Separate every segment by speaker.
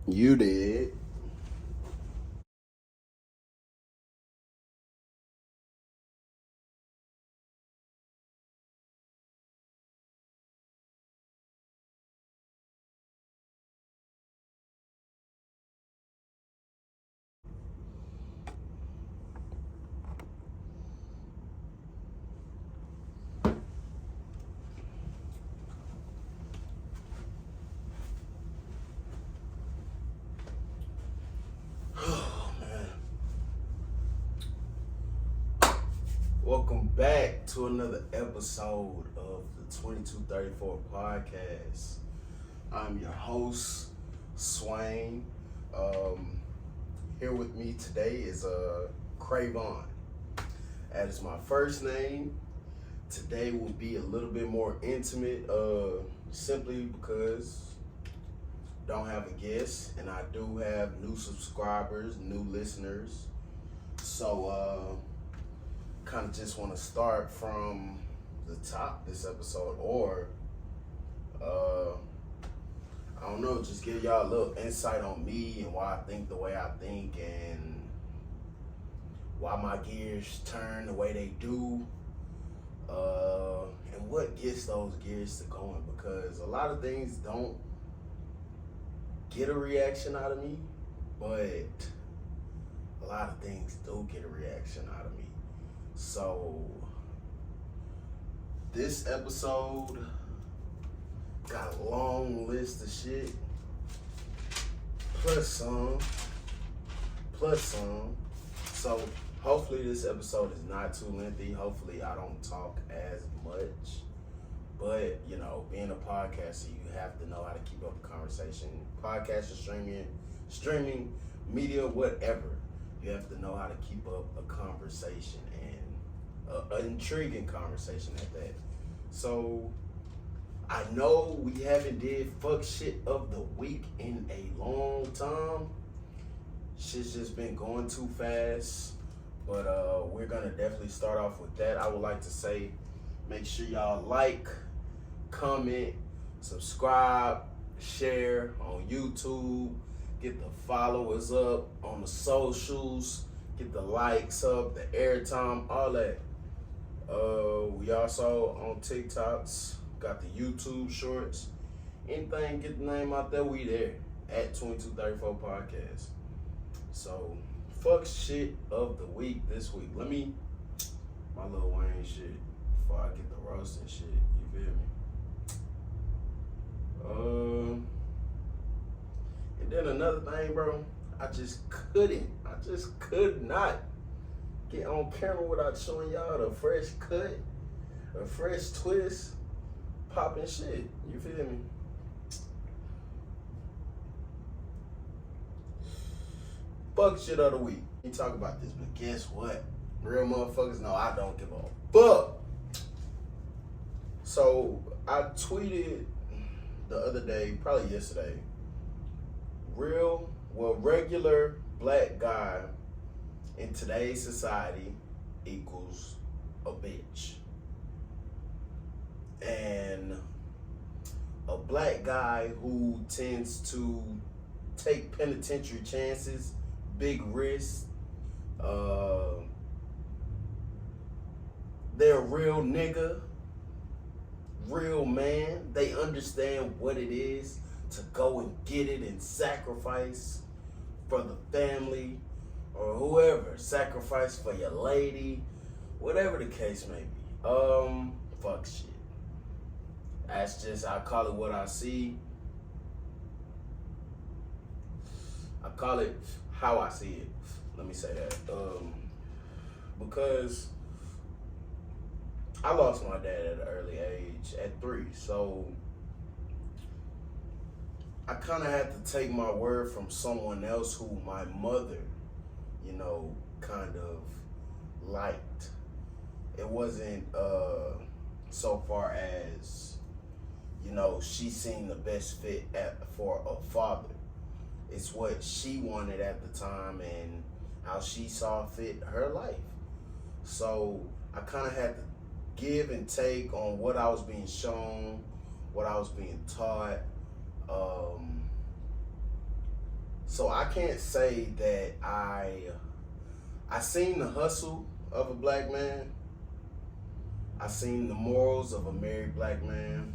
Speaker 1: You did. Oh, man. Welcome back to another episode of the 2234 podcast. I'm your host, Swain. Um, Here with me today is Cravon. That is my first name. Today will be a little bit more intimate, simply because don't have a guest, and I do have new subscribers, new listeners. So, kind of just want to start from the top this episode, or uh, I don't know, just give y'all a little insight on me and why I think the way I think, and why my gears turn the way they do, and what gets those gears to going. Because a lot of things don't get a reaction out of me, but a lot of things do get a reaction out of me. So this episode got a long list of shit, plus some, plus some. So hopefully this episode is not too lengthy. Hopefully I don't talk as much. But, you know, being a podcaster, you have to know how to keep up a conversation. Podcast or streaming media, whatever. You have to know how to keep up a conversation, and an intriguing conversation at that. So I know we haven't did fuck shit of the week in a long time. Shit's just been going too fast. But we're gonna definitely start off with that. I would like to say, make sure y'all like, comment, subscribe, share on YouTube, get the followers up on the socials, get the likes up, the airtime, all that. We also on TikToks, got the YouTube shorts. Anything, get the name out there, we there at 2234 Podcast. So, fuck shit of the week this week. Let me, my Lil Wayne shit, before I get the roasting shit, you feel me? And then another thing, bro, I just could not get on camera without showing y'all the fresh cut, a fresh twist, popping shit. You feel me? Fuck shit of the week. You talk about this, but guess what? Real motherfuckers know I don't give a fuck. So I tweeted the other day, probably yesterday, regular black guy in today's society equals a bitch. And a black guy who tends to take penitentiary chances, big risks, they're a real nigga, real man. They understand what it is to go and get it and sacrifice for the family or whoever. Sacrifice for your lady, whatever the case may be. Fuck shit. That's just, I call it what I see. I call it how I see it. Let me say that. Because I lost my dad at an early age, at 3. So I kind of had to take my word from someone else who my mother, you know, kind of liked. It wasn't so far as, you know, she seen the best fit for a father. It's what she wanted at the time and how she saw fit her life. So I kind of had to give and take on what I was being shown, what I was being taught. So I can't say that I seen the hustle of a black man. I seen the morals of a married black man.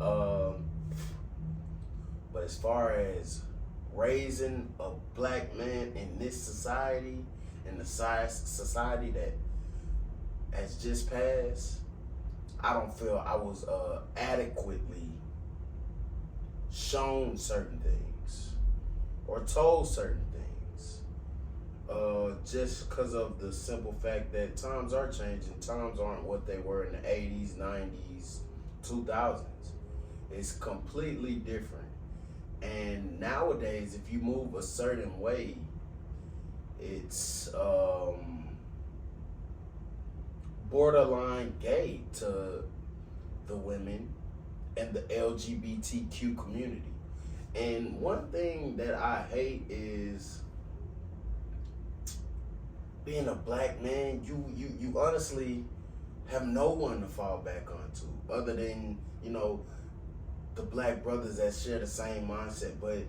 Speaker 1: Um, but as far as raising a black man in this society, in the society that has just passed, I don't feel I was adequately shown certain things or told certain things. Just because of the simple fact that times are changing. Times aren't what they were in the 80s, 90s, 2000s. It's completely different. And nowadays, if you move a certain way, it's borderline gay to the women and the LGBTQ community. And one thing that I hate is being a black man, you honestly have no one to fall back onto other than, the black brothers that share the same mindset. But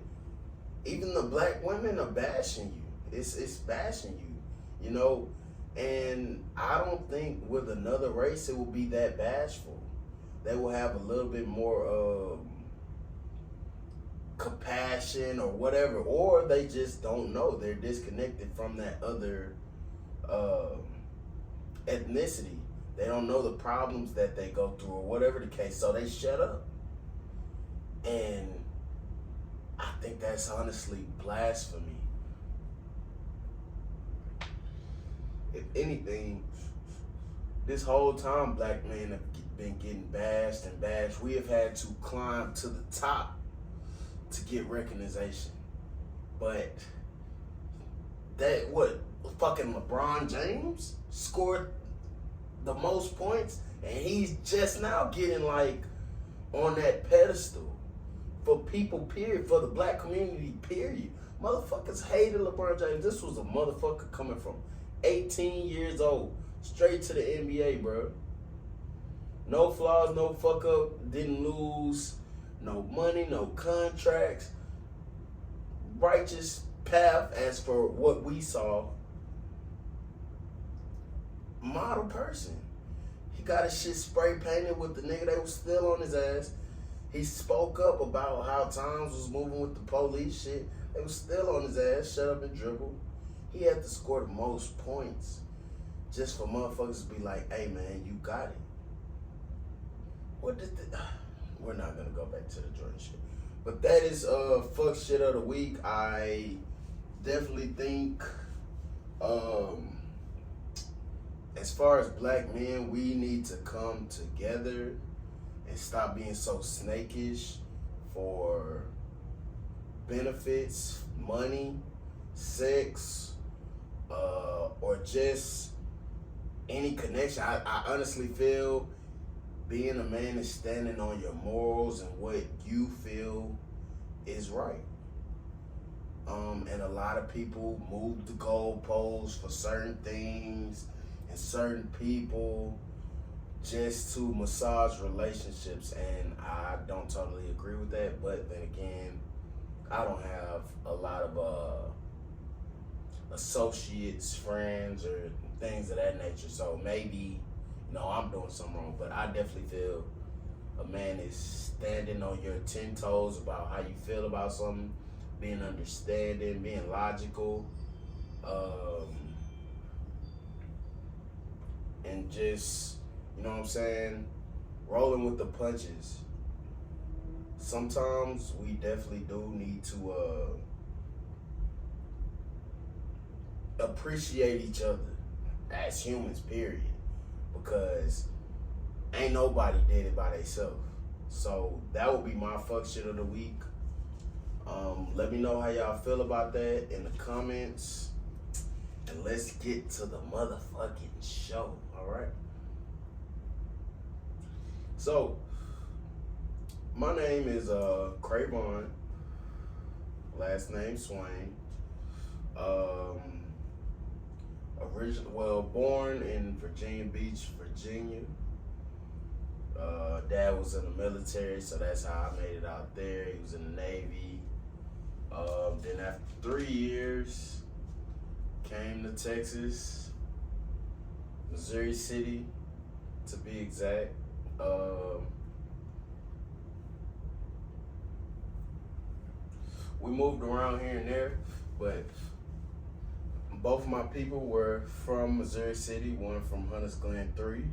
Speaker 1: even the black women are bashing you. It's bashing you, and I don't think with another race it will be that bashful. They will have a little bit more compassion or whatever, or they just don't know. They're disconnected from that other ethnicity. They don't know the problems that they go through or whatever the case, so they shut up. And I think that's honestly blasphemy. If anything, this whole time black men have been getting bashed and bashed. We have had to climb to the top to get recognition. But fucking LeBron James scored the most points, and he's just now getting on that pedestal for people, period, for the black community, period. Motherfuckers hated LeBron James. This was a motherfucker coming from 18 years old, straight to the NBA, bro. No flaws, no fuck up, didn't lose, no money, no contracts. Righteous path as for what we saw. Model person. He got his shit spray painted with the nigga that was still on his ass. He spoke up about how times was moving with the police shit. They was still on his ass, shut up and dribble. He had to score the most points just for motherfuckers to be like, hey man, you got it. We're not gonna go back to the Jordan shit. But that is fuck shit of the week. I definitely think as far as black men, we need to come together and stop being so snakish for benefits, money, sex, or just any connection. I honestly feel being a man is standing on your morals and what you feel is right. And a lot of people move the goalposts for certain things and certain people just to massage relationships, and I don't totally agree with that. But then again, I don't have a lot of associates, friends, or things of that nature. So maybe, I'm doing something wrong. But I definitely feel a man is standing on your 10 toes about how you feel about something, being understanding, being logical, and just, rolling with the punches. Sometimes we definitely do need to appreciate each other as humans, period. Because ain't nobody did it by themselves. So that would be my fuck shit of the week. Let me know how y'all feel about that in the comments. And let's get to the motherfucking show, alright? So, my name is Crayvon, last name Swain. Born in Virginia Beach, Virginia. Dad was in the military, so that's how I made it out there. He was in the Navy. Then after 3 years, came to Texas, Missouri City, to be exact. We moved around here and there, but both of my people were from Missouri City. One from Hunters Glen 3,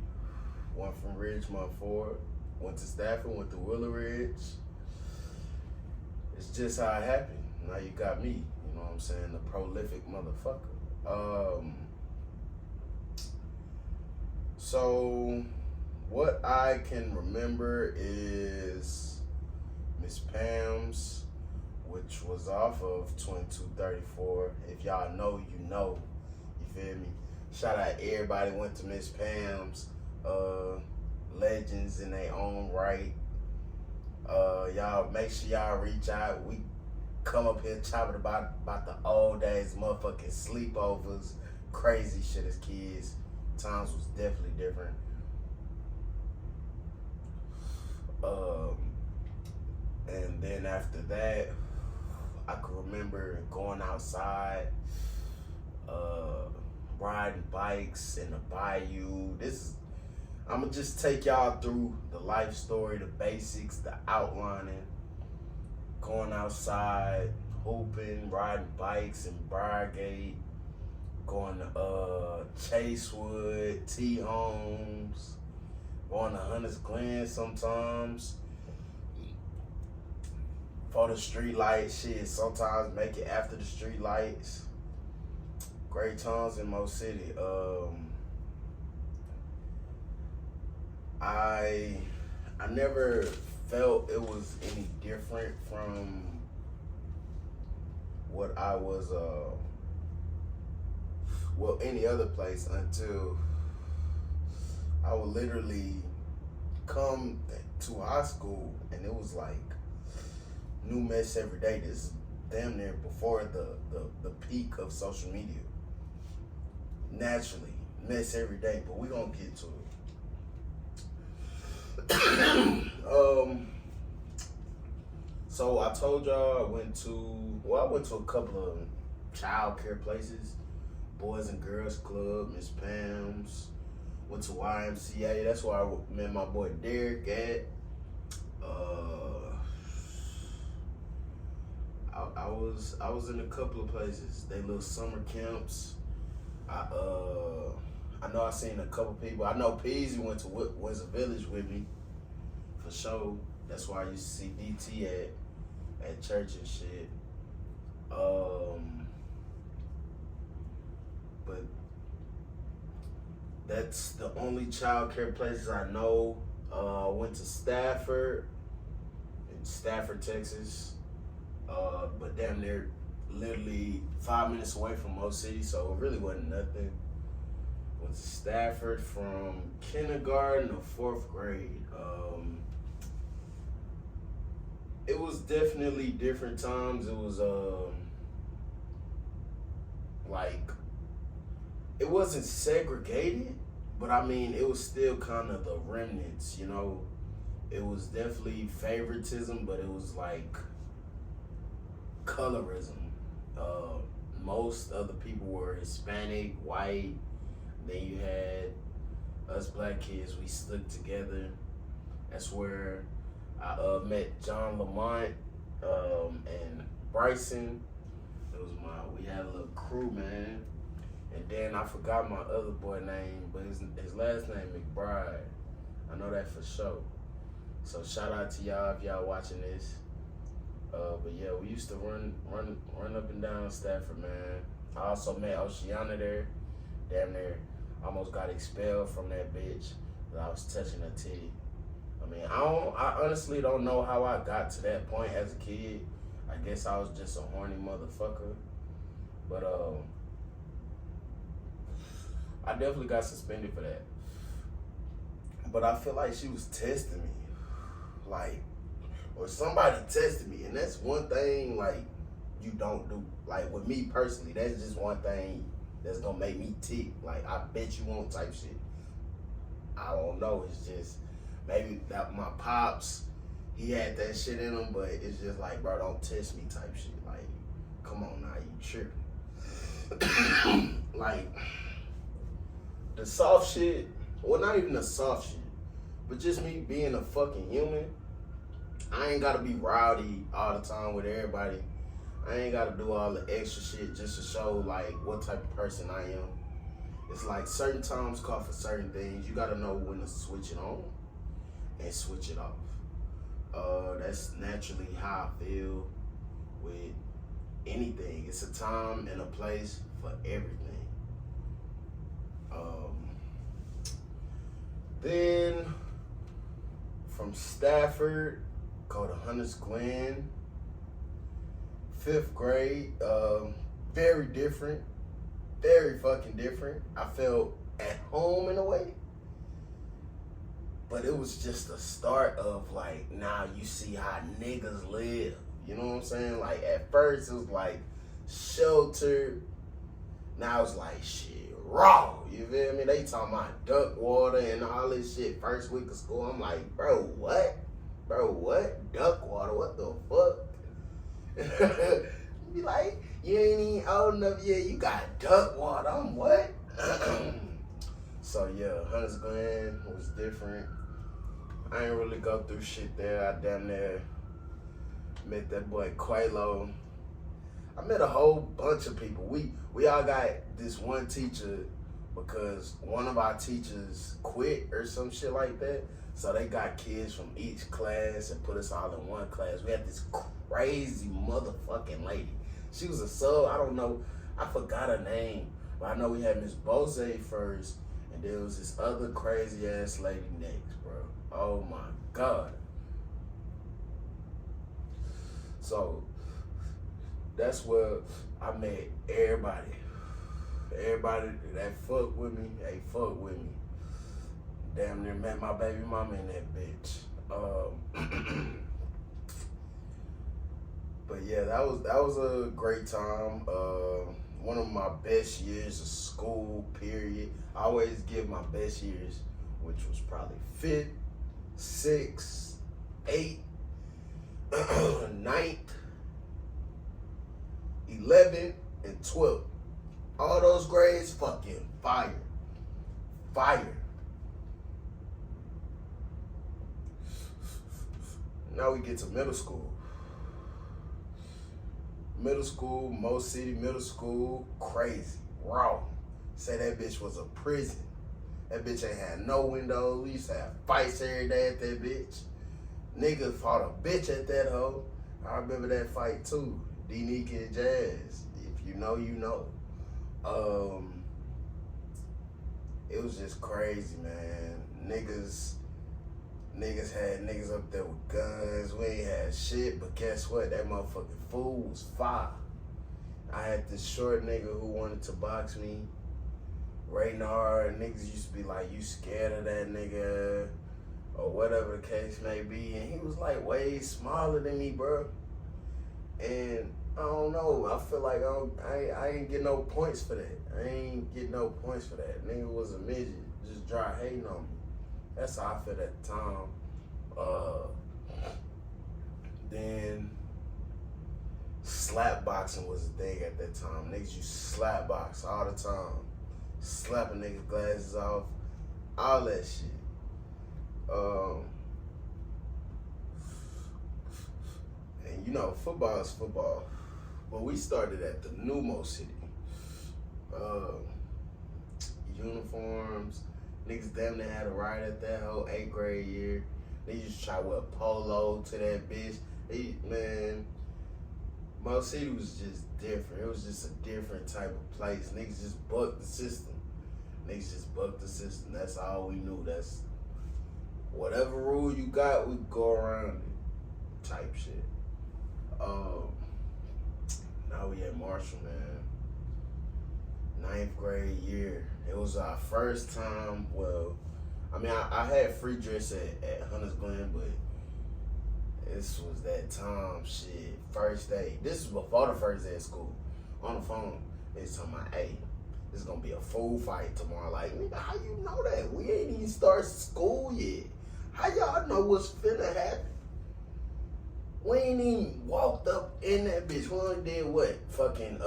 Speaker 1: one from Ridgemont 4. Went to Stafford, went to Willow Ridge. It's just how it happened. Now you got me, you know what I'm saying, the prolific motherfucker. So what I can remember is Miss Pam's, which was off of 2234. If y'all know, you know. You feel me? Shout out everybody went to Miss Pam's. Legends in their own right. Y'all make sure y'all reach out. We come up here chopping about the old days, motherfucking sleepovers, crazy shit as kids. Times was definitely different. And then after that, I can remember going outside, riding bikes in the bayou. I'm gonna just take y'all through the life story, the basics, the outlining. Going outside, hooping, riding bikes in Briargate, going to Chasewood, T Homes, going to Hunters Glen sometimes. For the street lights, shit, sometimes make it after the street lights. Great times in Mo City. I never felt it was any different from what I was, any other place until I would literally come to high school and it was like new mess every day. This is damn near before the peak of social media. Naturally, mess every day, but we gonna get to it. So I told y'all I went to a couple of child care places, Boys and Girls Club, Miss Pam's, went to YMCA. That's where I met my boy Derek at. I was in a couple of places. They little summer camps. I know I seen a couple people. I know Peasy went to Windsor Village with me, for sure. That's why I used to see DT at church and shit. But that's the only child care places I know. Went to Stafford, in Stafford, Texas. But damn near literally 5 minutes away from Mo City, so it really wasn't nothing. Went to Stafford from kindergarten to 4th grade. It was definitely different times. It was like, it wasn't segregated, but I mean, it was still kind of the remnants, you know? It was definitely favoritism, but it was like colorism. Most of the people were Hispanic, white. Then you had us black kids, we stuck together. That's where I met John Lamont and Bryson. We had a little crew, man. And then I forgot my other boy name, but his last name McBride. I know that for sure. So shout out to y'all if y'all watching this. But yeah, we used to run up and down Stafford, man. I also met Oceana there. Damn near almost got expelled from that bitch that I was touching her titty. I mean, I honestly don't know how I got to that point as a kid. I guess I was just a horny motherfucker. But I definitely got suspended for that. But I feel like she was testing me. Like, or somebody tested me. And that's one thing, like, you don't do. Like, with me personally, that's just one thing that's gonna make me tick. Like, I bet you won't type shit. I don't know. It's just, maybe that my pops, he had that shit in him, but it's just like, bro, don't test me type shit. Like, come on now, you tripping. Like, the soft shit, well, not even the soft shit, but just me being a fucking human. I ain't gotta be rowdy all the time with everybody. I ain't gotta do all the extra shit just to show, like, what type of person I am. It's like certain times call for certain things. You gotta know when to switch it on and switch it off. That's naturally how I feel with anything. It's a time and a place for everything. Then from Stafford, go to Hunters Glen. 5th grade, very different. Very fucking different. I felt at home in a way. But it was just the start of, like, now you see how niggas live. You know what I'm saying? Like, at first it was like sheltered. Now it's like shit raw. You feel me? They talking about duck water and all this shit first week of school. I'm like, bro, what? Bro, what? Duck water? What the fuck? Be like, you ain't even old enough yet. You got duck water. I'm what? So yeah, Hunters Glen was different. I ain't really go through shit there. I damn near met that boy Qualo. I met a whole bunch of people. We all got this one teacher because one of our teachers quit or some shit like that. So they got kids from each class and put us all in one class. We had this crazy motherfucking lady. She was a sub. I don't know. I forgot her name. But I know we had Miss Bose first. And there was this other crazy ass lady next, bro. Oh my God. So that's where I met everybody. Everybody that fuck with me, they fuck with me. Damn near met my baby mama in that bitch. But yeah, that was a great time. One of my best years of school, period. I always give my best years, which was probably 5th, 6th, 8th, 9th, 11th, and 12th. All those grades, fucking fire. Fire. Now we get to middle school. Middle school, Mo City Middle School, crazy, raw. Say that bitch was a prison. That bitch ain't had no windows. We used to have fights every day at that bitch. Niggas fought a bitch at that hoe. I remember that fight too. D-Nick and Jazz. If you know, you know. It was just crazy, man. Niggas had niggas up there with guns. We ain't had shit, but guess what? That motherfucking fool was fire. I had this short nigga who wanted to box me. Raynard, niggas used to be like, you scared of that nigga? Or whatever the case may be. And he was like way smaller than me, bro. And I don't know. I feel like I ain't get no points for that. I ain't get no points for that. Nigga was a midget. Just dry hating on me. That's how I felt at the time. Then slap boxing was a thing at that time. Niggas used to slap box all the time. Slapping niggas' glasses off. All that shit. And you know, football is football. But we started at the new Mo City. Uniforms. Niggas damn near had a ride at that whole 8th grade year. They used to try to wear polo to that bitch. Man, Mo City was just different. It was just a different type of place. Niggas just bucked the system. That's all we knew. That's whatever rule you got, we go around it type shit. Now we at Marshall, man. 9th grade year. It was our first time, well, I mean, I had free dress at Hunters Glen, but this was that time, shit, first day. This is before the first day of school. On the phone, they was talking about, hey, this is going to be a full fight tomorrow. Like, nigga, how you know that? We ain't even start school yet. How y'all know what's finna happen? We ain't even walked up in that bitch. We only did what? Fucking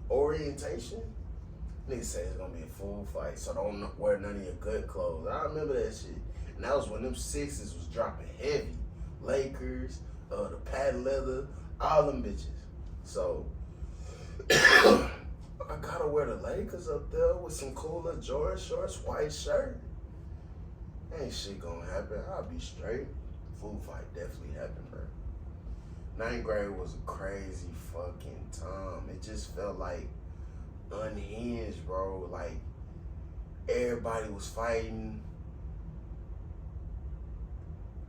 Speaker 1: orientation? Nigga said it's gonna be a full fight, so don't wear none of your good clothes. I remember that shit. And that was when them sixes was dropping heavy. Lakers, the patent leather, all them bitches. So I gotta wear the Lakers up there with some cooler Jordan shorts, white shirt. Ain't shit gonna happen. I'll be straight. Food fight definitely happened, bro. Ninth grade was a crazy fucking time. It just felt like unhinged, bro. Like everybody was fighting.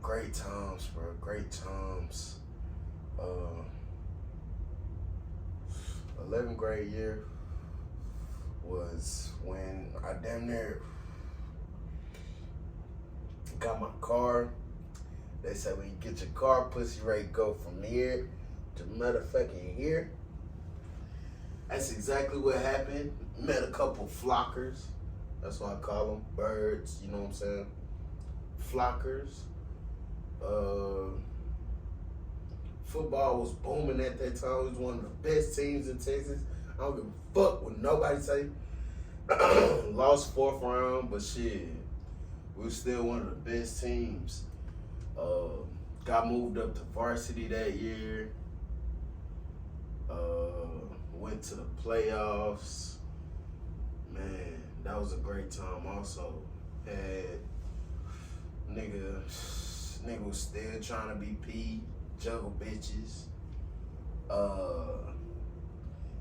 Speaker 1: Great times, bro. Great times. 11th grade year was when I damn near got my car. They said when you get your car, pussy rate go from here to motherfucking here. That's exactly what happened. Met a couple flockers. That's what I call them. Birds, you know what I'm saying? Flockers. Football was booming at that time. It was one of the best teams in Texas. I don't give a fuck what nobody say. Lost 4th round, but shit, we were still one of the best teams. Got moved up to varsity that year. Went to the playoffs. Man, that was a great time. Also had nigga was still trying to be P, juggle bitches.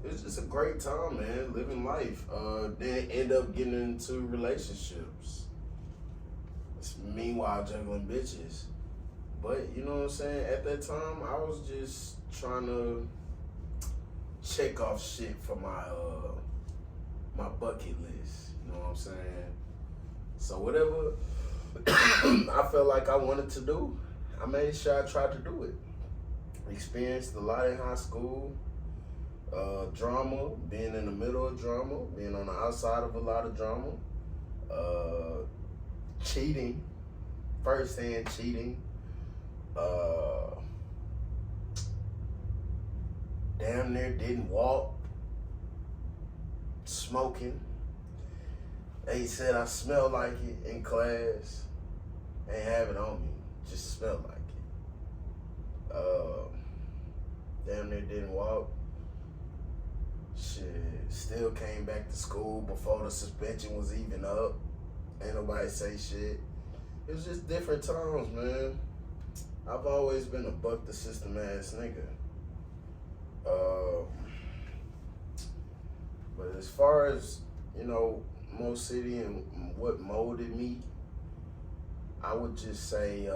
Speaker 1: It was just a great time, man, living life. Then end up getting into relationships. Meanwhile, juggling bitches. But, you know what I'm saying? At that time, I was just trying to check off shit for my bucket list. You know what I'm saying? So whatever I felt like I wanted to do, I made sure I tried to do it. Experienced a lot in high school. Drama, being in the middle of drama, being on the outside of a lot of drama. Cheating, first-hand cheating. Damn near didn't walk. Smoking. They said I smelled like it in class. Ain't have it on me. Just smelled like it. Damn near didn't walk. Shit. Still came back to school before the suspension was even up. Ain't nobody say shit. It was just different times, man. I've always been a buck the system ass nigga. But as far as, you know, Mo City and what molded me, I would just say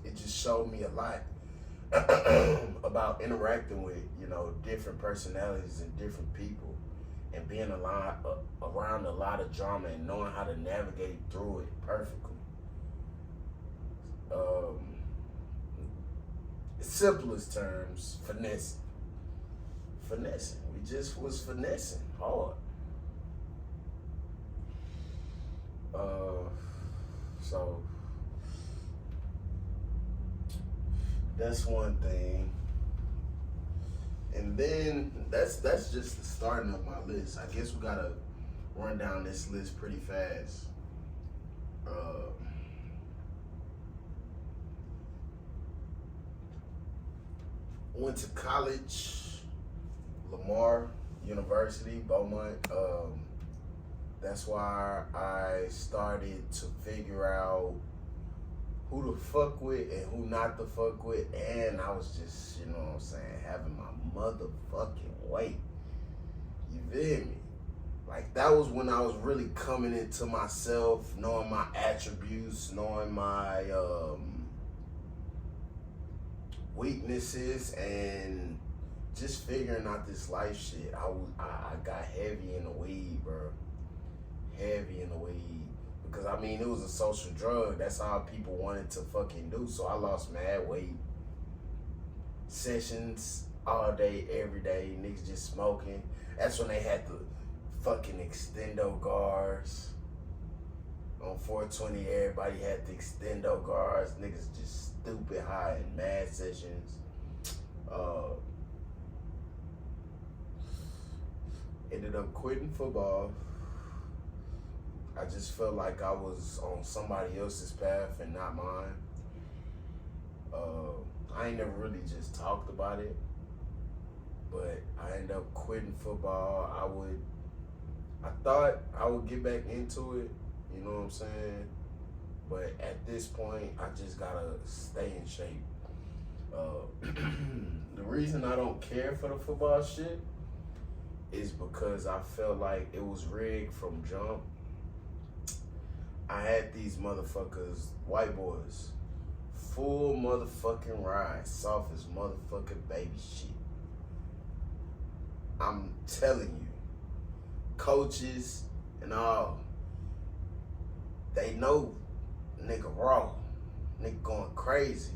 Speaker 1: it just showed me a lot about interacting with, you know, different personalities and different people, and being around a lot of drama and knowing how to navigate through it perfectly. Simplest terms, finessing. We just was finessing hard. So that's one thing. And then that's just the starting of my list. I guess we gotta run down this list pretty fast. Went to college, Lamar University, Beaumont. That's why I started to figure out who to fuck with and who not to fuck with. And I was just, you know what I'm saying, having my motherfucking way. You feel me? Like, that was when I was really coming into myself, knowing my attributes, knowing my weaknesses, and just figuring out this life shit. I got heavy in the weed, bro. Heavy in the weed. Because, I mean, it was a social drug. That's all people wanted to fucking do. So I lost mad weight. Sessions all day, every day. Niggas just smoking. That's when they had the fucking extendo guards. On 420, everybody had the extendo guards. Niggas just stupid high in math sessions. Ended up quitting football. I just felt like I was on somebody else's path and not mine. I ain't never really just talked about it, but I ended up quitting football. I thought I would get back into it, you know what I'm saying? But at this point, I just gotta stay in shape. The reason I don't care for the football shit is because I felt like it was rigged from jump. I had these motherfuckers, white boys, full motherfucking ride, soft as motherfucking baby shit. I'm telling you, coaches and all, they know nigga raw, nigga going crazy,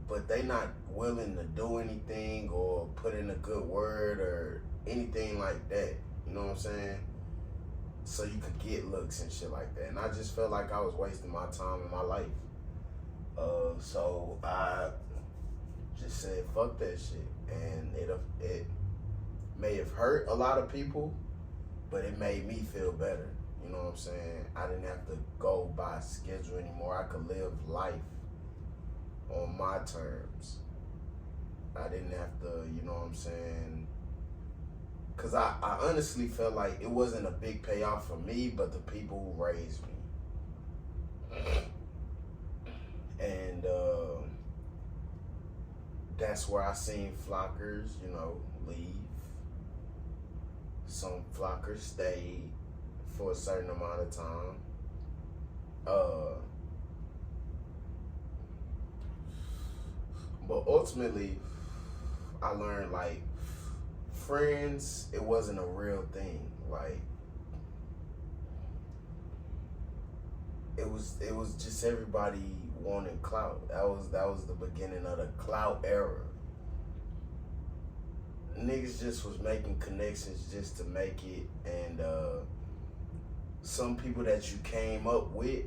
Speaker 1: but they not willing to do anything or put in a good word or anything like that. You know what I'm saying? So you could get looks and shit like that. And I just felt like I was wasting my time and my life. So I just said, fuck that shit. And it may have hurt a lot of people, but it made me feel better. You know what I'm saying? I didn't have to go by schedule anymore. I could live life on my terms. I didn't have to, you know what I'm saying? Because I honestly felt like it wasn't a big payoff for me, but the people who raised me. And that's where I seen flockers, you know, leave. Some flockers stayed for a certain amount of time. But ultimately, I learned, like, friends, it wasn't a real thing. Like, it was just everybody wanting clout. That was the beginning of the clout era. Niggas just was making connections just to make it, and some people that you came up with,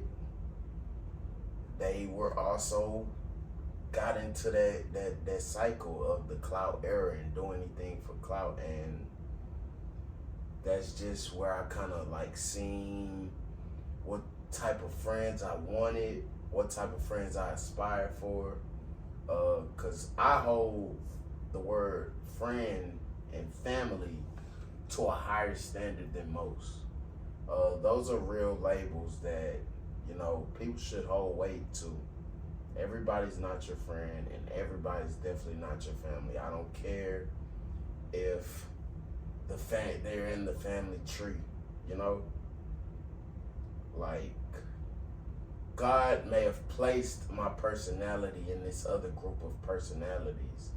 Speaker 1: they were also got into that cycle of the clout era and doing anything for clout, and that's just where I kind of like seen what type of friends I wanted, what type of friends I aspired for, cause I hold the word friend and family to a higher standard than most. Those are real labels that, you know, people should hold weight to. Everybody's not your friend, and everybody's definitely not your family. I don't care if they're in the family tree, you know? Like, God may have placed my personality in this other group of personalities,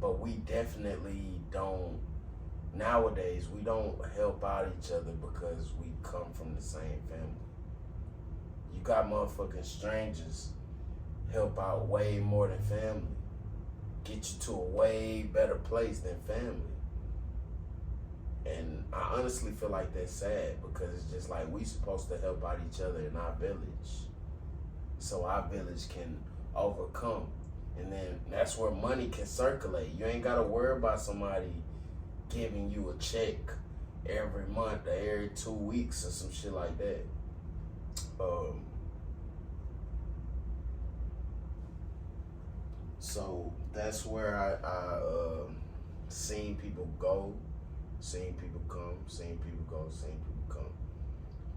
Speaker 1: but we definitely don't, nowadays, we don't help out each other because we come from the same family. You got motherfucking strangers help out way more than family. Get you to a way better place than family. And I honestly feel like that's sad, because it's just like we supposed to help out each other in our village, so our village can overcome. And then that's where money can circulate. You ain't gotta worry about somebody giving you a check every month or every 2 weeks or some shit like that. So that's where I seen people go, seen people come, seen people go, seen people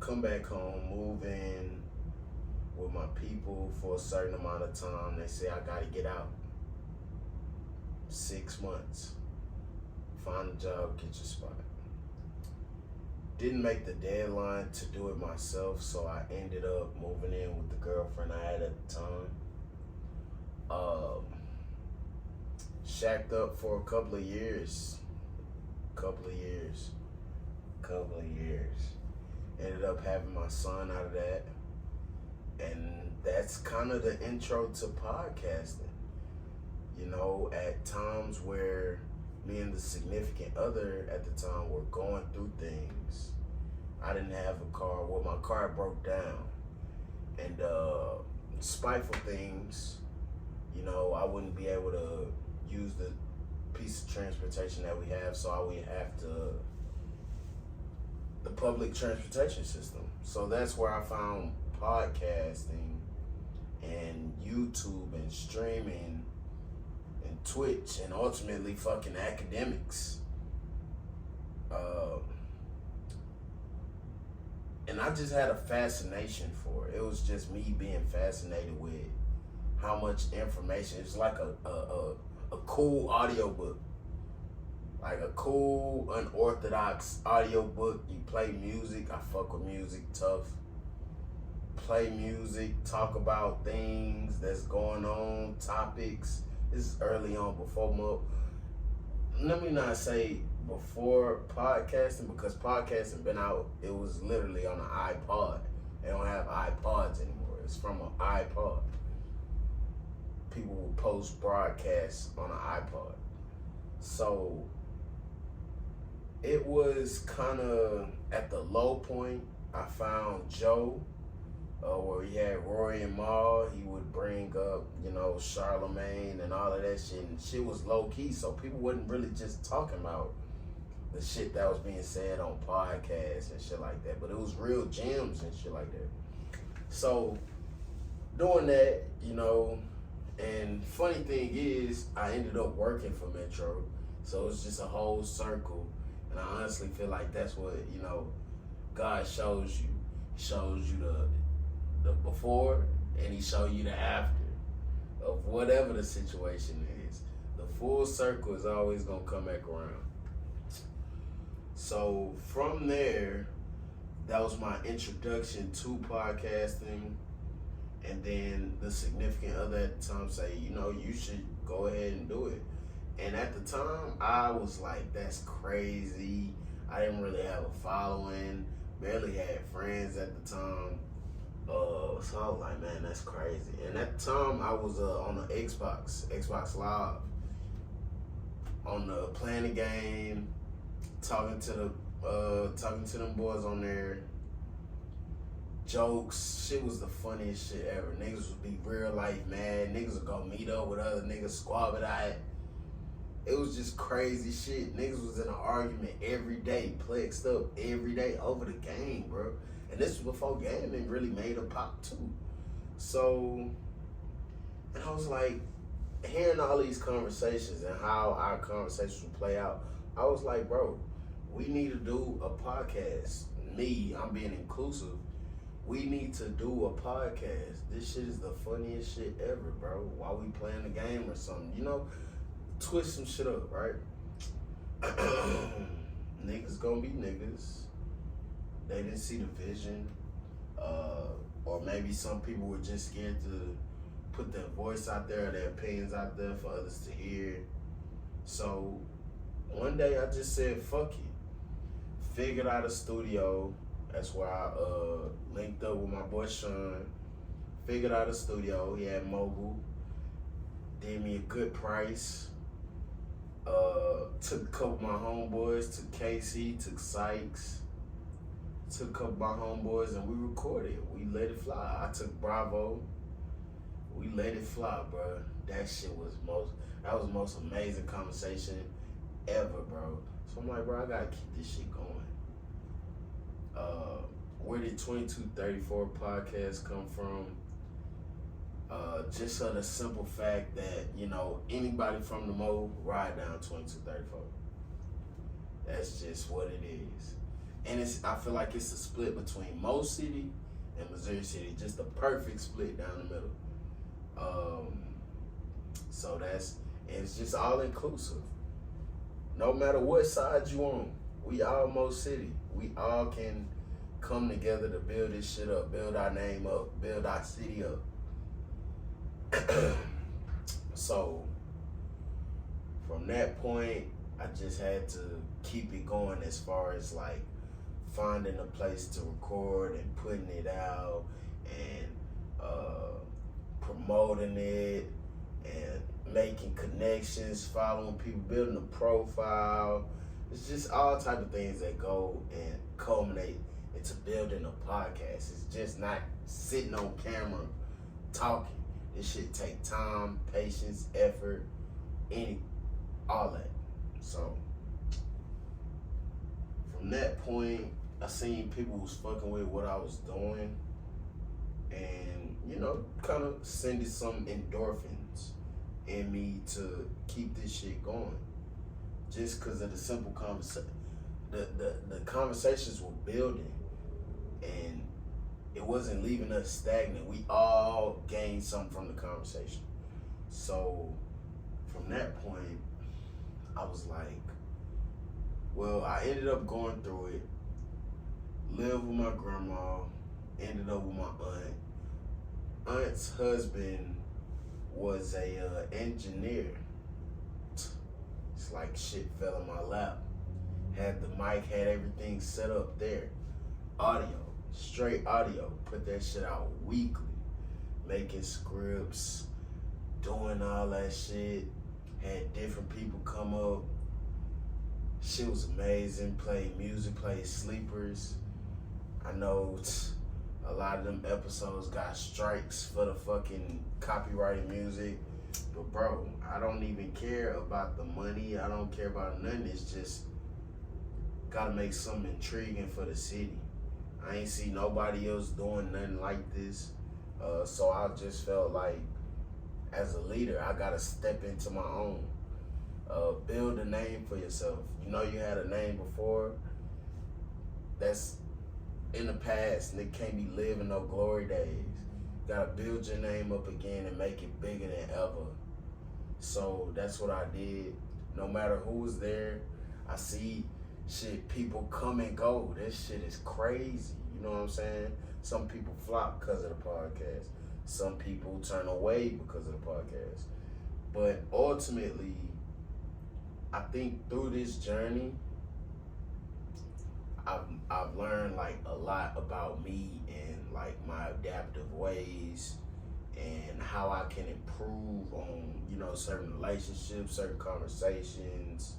Speaker 1: come back home, move in with my people for a certain amount of time. They say I gotta get out. 6 months. Find a job, get your spot. Didn't make the deadline to do it myself, so I ended up moving in with the girlfriend I had at the time. Shacked up for a couple of years. Ended up having my son out of that. And that's kind of the intro to podcasting. You know, at times where me and the significant other at the time were going through things. I didn't have a car. Well, my car broke down. And spiteful things, you know, I wouldn't be able to use the piece of transportation that we have, so I would have to the public transportation system. So that's where I found podcasting and YouTube and streaming and Twitch and ultimately fucking academics. And I just had a fascination for it. It was just me being fascinated with how much information. It's like a cool audiobook. Like a cool, unorthodox audiobook. You play music. I fuck with music tough. Play music, talk about things that's going on, topics. This is early on before let me not say before podcasting, because podcasting been out, it was literally on an iPod. They don't have iPods anymore. It's from an iPod. People will post broadcasts on an iPod. So it was kind of at the low point. I found Joe, where he had Rory and Mal. He would bring up, you know, Charlemagne and all of that shit. And shit was low key, so people wasn't really just talking about the shit that was being said on podcasts and shit like that. But it was real gems and shit like that. So doing that, you know, and funny thing is, I ended up working for Metro. So it's just a whole circle. And I honestly feel like that's what, you know, God shows you. He shows you the before, and he show you the after of whatever the situation is. The full circle is always gonna come back around. So from there, that was my introduction to podcasting. And then the significant other at the time say, you know, you should go ahead and do it. And at the time, I was like, that's crazy. I didn't really have a following, barely had friends at the time. So I was like, man, that's crazy. And at the time, I was on the Xbox Live, on the playing the game, talking to them boys on there. Jokes, shit was the funniest shit ever. Niggas would be real life mad. Niggas would go meet up with other niggas, squab it out. It was just crazy shit. Niggas was in an argument every day, plexed up every day over the game, bro. And this was before gaming really made a pop too. So, and I was like, hearing all these conversations and how our conversations would play out, I was like, bro, we need to do a podcast. Me, I'm being inclusive. We need to do a podcast. This shit is the funniest shit ever, bro. While we playing the game or something, you know, twist some shit up, right? Niggas gonna be niggas. They didn't see the vision. Or maybe some people were just scared to put their voice out there, their opinions out there for others to hear. So one day I just said, fuck it. Figured out a studio. That's where I linked up with my boy Sean. Figured out a studio. He had mobile. Did me a good price. Took a couple of my homeboys. Took Casey. Took Sykes. Took a couple of my homeboys and we recorded. We let it fly. I took Bravo. We let it fly, bro. That was the most amazing conversation ever, bro. So I'm like, bro, I gotta keep this shit going. Where did 2234 podcast come from? Just on the simple fact that, you know, anybody from the Mo ride down 2234. That's just what it is. And I feel like it's a split between Mo City and Missouri City, just the perfect split down the middle. So it's just all inclusive. No matter what side you on, we all Mo City. We all can come together to build this shit up, build our name up, build our city up. So from that point, I just had to keep it going as far as like finding a place to record and putting it out and promoting it and making connections, following people, building a profile. It's just all type of things that go and culminate into building a podcast. It's just not sitting on camera talking. This shit take time, patience, effort, all that. So from that point, I seen people was fucking with what I was doing, and kind of sending some endorphins in me to keep this shit going. Just because of the simple conversation, the conversations were building, and it wasn't leaving us stagnant. We all gained something from the conversation. So from that point, I was like, well, I ended up going through it, lived with my grandma, ended up with my aunt. Aunt's husband was a engineer. It's like shit fell in my lap. Had the mic, had everything set up there. Audio, straight audio. Put that shit out weekly. Making scripts, doing all that shit. Had different people come up. Shit was amazing. Played music, played sleepers. I know a lot of them episodes got strikes for the fucking copyrighted music. But bro, I don't even care about the money. I don't care about nothing. It's just gotta make something intriguing for the city. I ain't see nobody else doing nothing like this. So I just felt like, as a leader, I gotta step into my own. Build a name for yourself. You had a name before. That's in the past, and it can't be living no glory days. Gotta build your name up again and make it bigger than ever. So that's what I did. No matter who was there, I see shit, people come and go. This shit is crazy. You know what I'm saying? Some people flop because of the podcast. Some people turn away because of the podcast. But ultimately, I think through this journey, I've learned like a lot about me and like my adaptive ways and how I can improve on, certain relationships, certain conversations,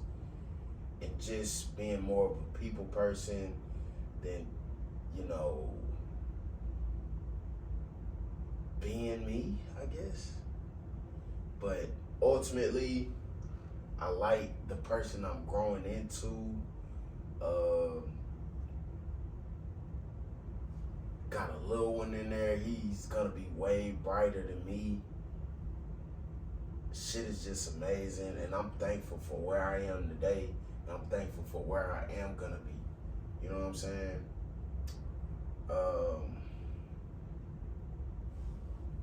Speaker 1: and just being more of a people person than, being me, I guess. But ultimately, I like the person I'm growing into. Got a little one in there. He's gonna be way brighter than me. Shit is just amazing, and I'm thankful for where I am today. And I'm thankful for where I am gonna be. You know what I'm saying?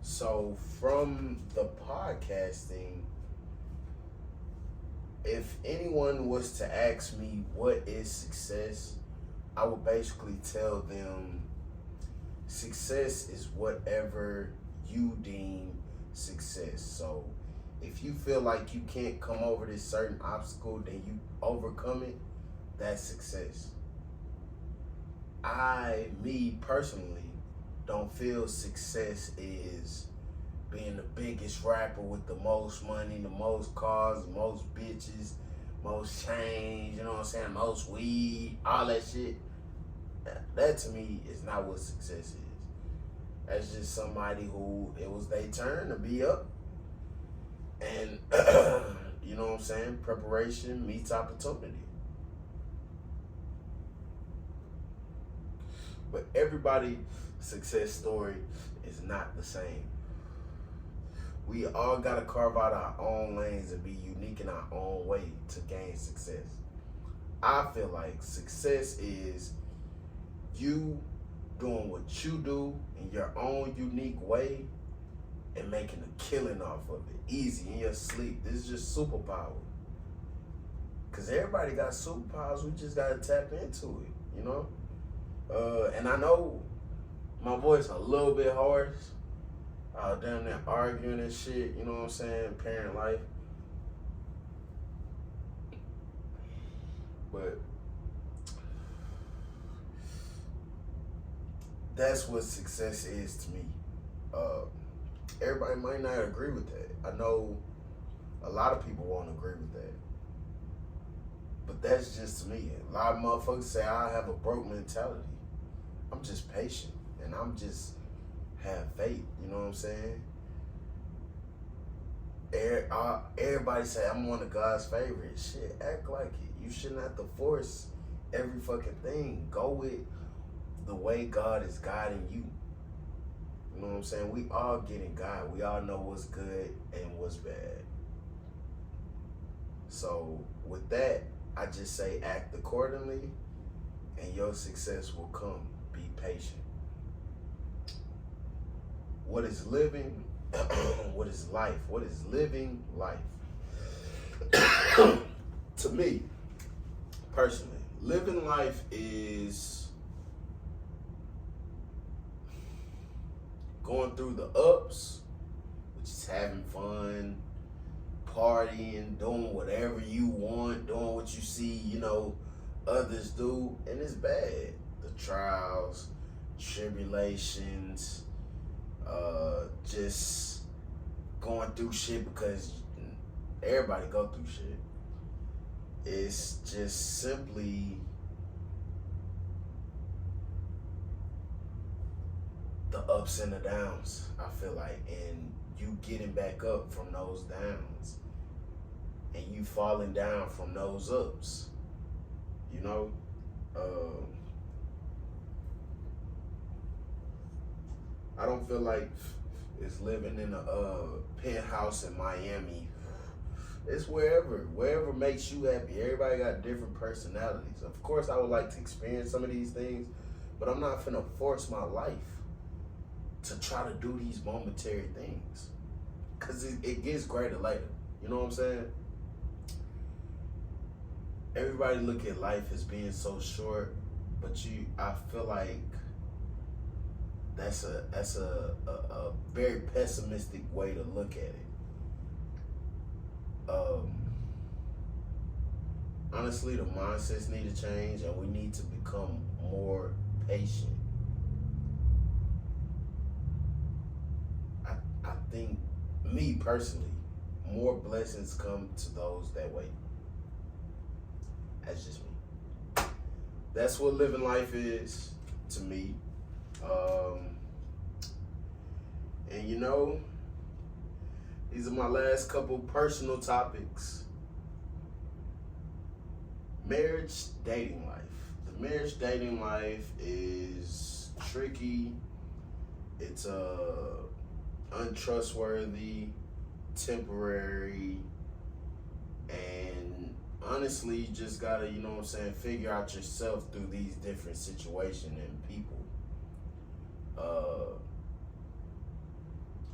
Speaker 1: So from the podcasting, if anyone was to ask me what is success, I would basically tell them success is whatever you deem success. So if you feel like you can't come over this certain obstacle, then you overcome it, that's success. Me personally, don't feel success is being the biggest rapper with the most money, the most cars, the most bitches, most chains, you know what I'm saying, most weed, all that shit. That to me is not what success is. That's just somebody who it was their turn to be up. And, you know what I'm saying, preparation meets opportunity. But everybody's success story is not the same. We all gotta carve out our own lanes and be unique in our own way to gain success. I feel like success is you doing what you do in your own unique way and making a killing off of it, easy, in your sleep. This is just superpower. Cause everybody got superpowers, we just gotta tap into it, And I know my voice a little bit harsh. Down there arguing and shit, you know what I'm saying? Parent life. But that's what success is to me. Everybody might not agree with that. I know a lot of people won't agree with that. But that's just to me. A lot of motherfuckers say I have a broke mentality. I'm just patient, and I'm just have faith. You know what I'm saying? Everybody say I'm one of God's favorites. Shit, act like it. You shouldn't have to force every fucking thing. Go with the way God is guiding you. You know what I'm saying? We all getting God. We all know what's good and what's bad. So with that, I just say act accordingly and your success will come. Be patient. What is living? What is life? What is living life? To me, personally, living life is going through the ups, which is having fun, partying, doing whatever you want, doing what you see, others do, and it's bad. The trials, tribulations, just going through shit because everybody go through shit. It's just simply the ups and the downs, I feel like, and you getting back up from those downs and you falling down from those ups, I don't feel like it's living in a penthouse in Miami. It's wherever makes you happy. Everybody got different personalities. Of course, I would like to experience some of these things, but I'm not finna force my life to try to do these momentary things, because it gets greater later. You know what I'm saying? Everybody look at life as being so short, but I feel like that's a very pessimistic way to look at it. Honestly, the mindsets need to change, and we need to become more patient. I think, me personally, more blessings come to those that wait. That's just me. That's what living life is to me. And these are my last couple personal topics. Marriage, dating life. The marriage, dating life is tricky. It's untrustworthy, temporary, and honestly, you just gotta, figure out yourself through these different situations and people.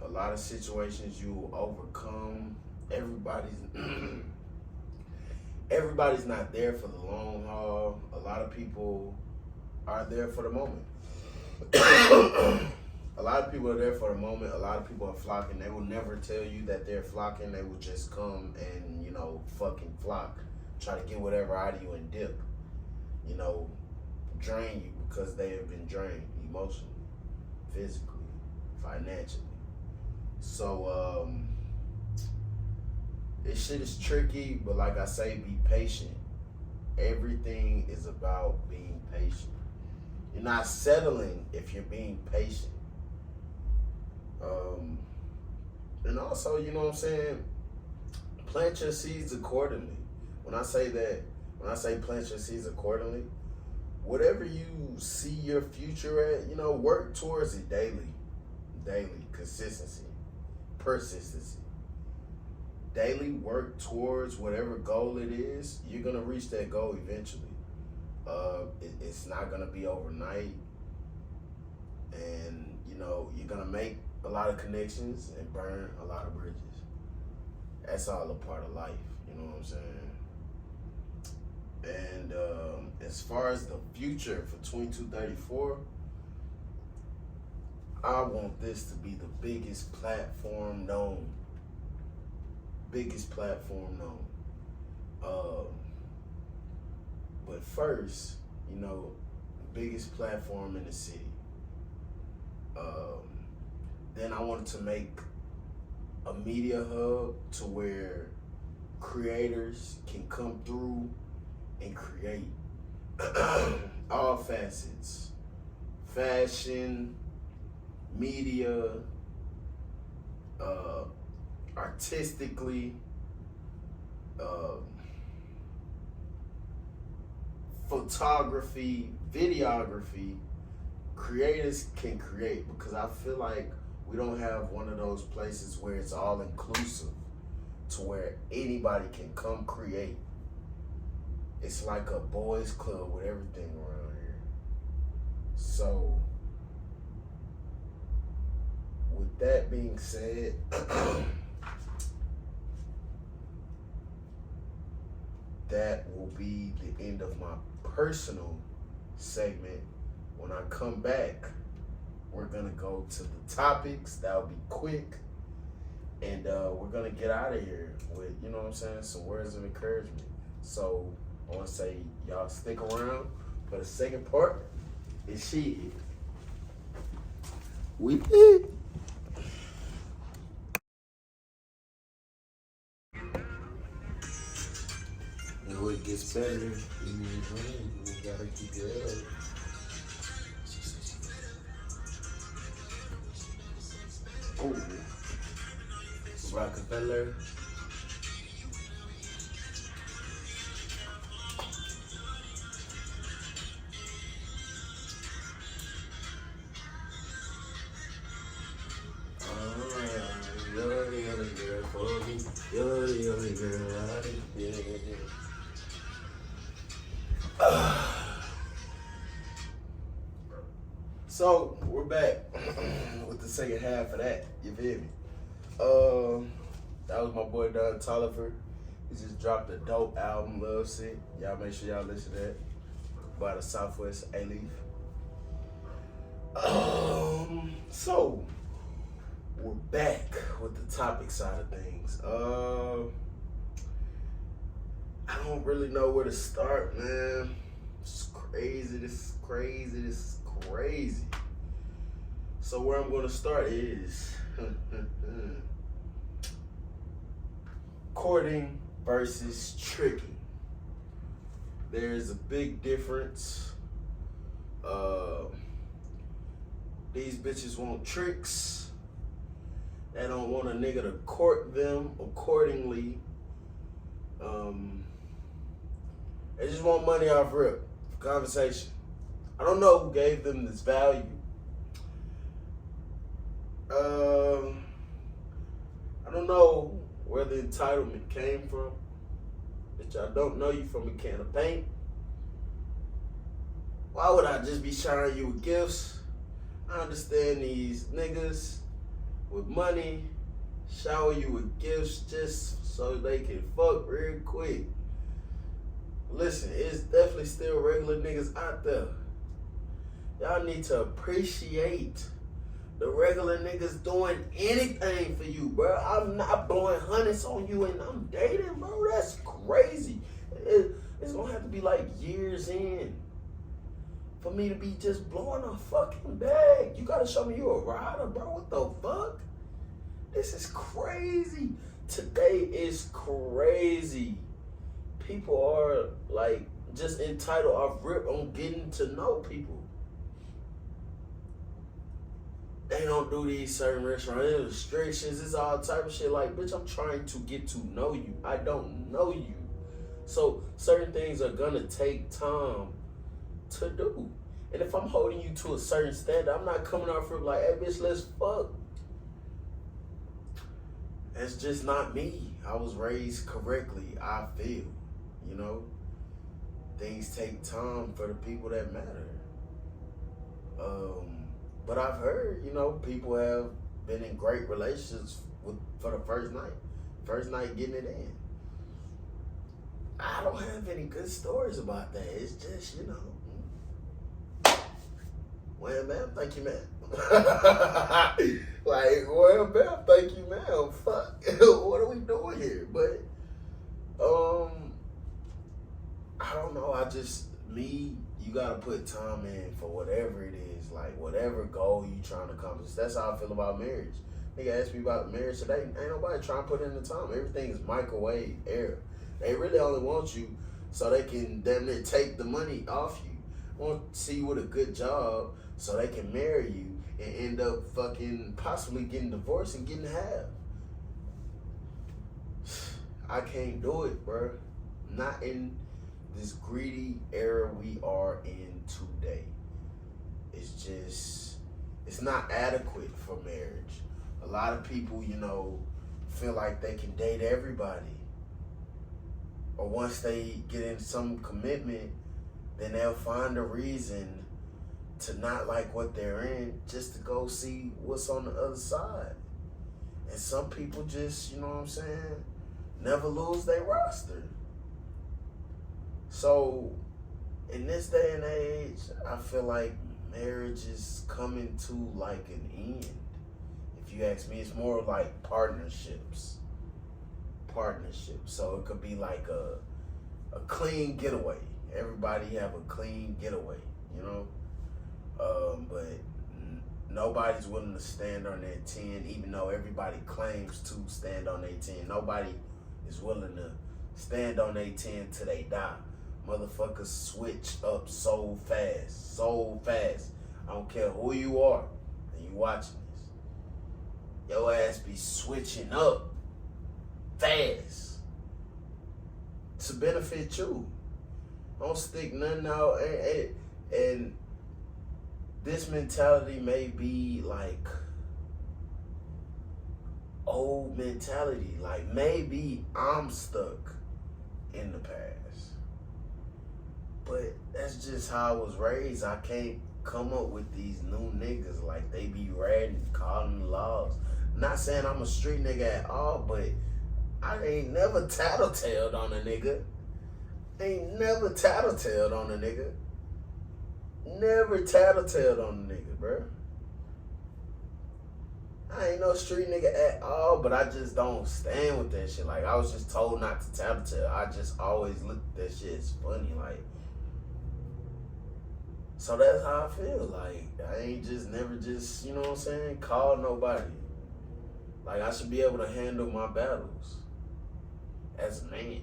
Speaker 1: A lot of situations you will overcome. Everybody's not there for the long haul. A lot of people are there for the moment. A lot of people are there for the moment. A lot of people are flocking. They will never tell you that they're flocking. They will just come and, fucking flock. Try to get whatever out of you and dip. Drain you because they have been drained emotionally, physically, financially. So, this shit is tricky, but like I say, be patient. Everything is about being patient. You're not settling if you're being patient. And also, plant your seeds accordingly. When I say plant your seeds accordingly, whatever you see your future at, work towards it daily, consistency, persistency. Daily work towards whatever goal it is. You're gonna reach that goal eventually. It's not gonna be overnight, and you're gonna make a lot of connections and burn a lot of bridges. That's all a part of life. You know what I'm saying? And as far as the future for 2234, I want this to be the biggest platform known. But first, biggest platform in the city. Then I wanted to make a media hub to where creators can come through and create all facets: fashion, media, artistically, photography, videography, creators can create, because I feel like we don't have one of those places where it's all inclusive to where anybody can come create. It's like a boys club with everything around here. So with that being said, that will be the end of my personal segment. When I come back, we're gonna go to the topics. That'll be quick. And we're gonna get out of here with, you know what I'm saying, some words of encouragement. So I wanna say y'all stick around for the second part. And shit, we did. And it gets better. You gotta keep your head up. Oh, Rockefeller. You're the only girl for me. You're the only girl I need. So we're back with the second half of that. You feel me? That was my boy Don Toliver. He just dropped a dope album, Love Sick. Y'all make sure y'all listen to that by the Southwest A-Leaf. So we're back with the topic side of things. I don't really know where to start, man. It's crazy. This is crazy. So where I'm gonna start is courting versus tricking. There's a big difference. These bitches want tricks. They don't want a nigga to court them accordingly. They just want money off rip. Conversation. I don't know who gave them this value. I don't know where the entitlement came from. Bitch, I don't know you from a can of paint. Why would I just be showering you with gifts? I understand these niggas with money shower you with gifts just so they can fuck real quick. Listen, it's definitely still regular niggas out there. Y'all need to appreciate the regular niggas doing anything for you, bro. I'm not blowing hundreds on you and I'm dating, bro. That's crazy. It's gonna have to be like years in for me to be just blowing a fucking bag. You gotta show me you a rider, bro. What the fuck? This is crazy. Today is crazy. People are like just entitled off rip on getting to know people. They don't do these certain restaurant restrictions. It's all type of shit. Like, bitch, I'm trying to get to know you. I don't know you. So certain things are gonna take time to do. And if I'm holding you to a certain standard, I'm not coming off rip like, hey, bitch, let's fuck. That's just not me. I was raised correctly, I feel. You know? Things take time for the people that matter. But I've heard, you know, people have been in great relationships for the first night getting it in. I don't have any good stories about that. It's just, you know, well, man, thank you, man. Like, well, man, thank you, man. Fuck, what are we doing here? But, I don't know. You gotta put time in for whatever it is, like whatever goal you trying to accomplish. That's how I feel about marriage. Nigga asked me about marriage today. Ain't nobody trying to put in the time. Everything is microwave era. They really only want you so they can damn near take the money off you. Want to see you with a good job so they can marry you and end up fucking possibly getting divorced and getting half. I can't do it, bro. Not in this greedy era we are in today. It's just, it's not adequate for marriage. A lot of people, feel like they can date everybody. Or once they get in some commitment, then they'll find a reason to not like what they're in just to go see what's on the other side. And some people just, never lose their roster. So, in this day and age, I feel like marriage is coming to like an end. If you ask me, it's more like partnerships. So it could be like a clean getaway. Everybody have a clean getaway, but nobody's willing to stand on their 10, even though everybody claims to stand on their 10. Nobody is willing to stand on their 10 till they die. Motherfuckers switch up so fast. I don't care who you are and you watching this. Your ass be switching up fast to benefit you. Don't stick nothing out. And this mentality may be like old mentality. Like maybe I'm stuck in the past. But that's just how I was raised. I can't come up with these new niggas like they be ratting, calling the laws. Not saying I'm a street nigga at all, but I ain't never tattletaled on a nigga. Never tattletaled on a nigga, bro. I ain't no street nigga at all, but I just don't stand with that shit. Like, I was just told not to tattletale. I just always looked at that shit as funny, like. So that's how I feel. Like, I ain't never call nobody. Like, I should be able to handle my battles as a man,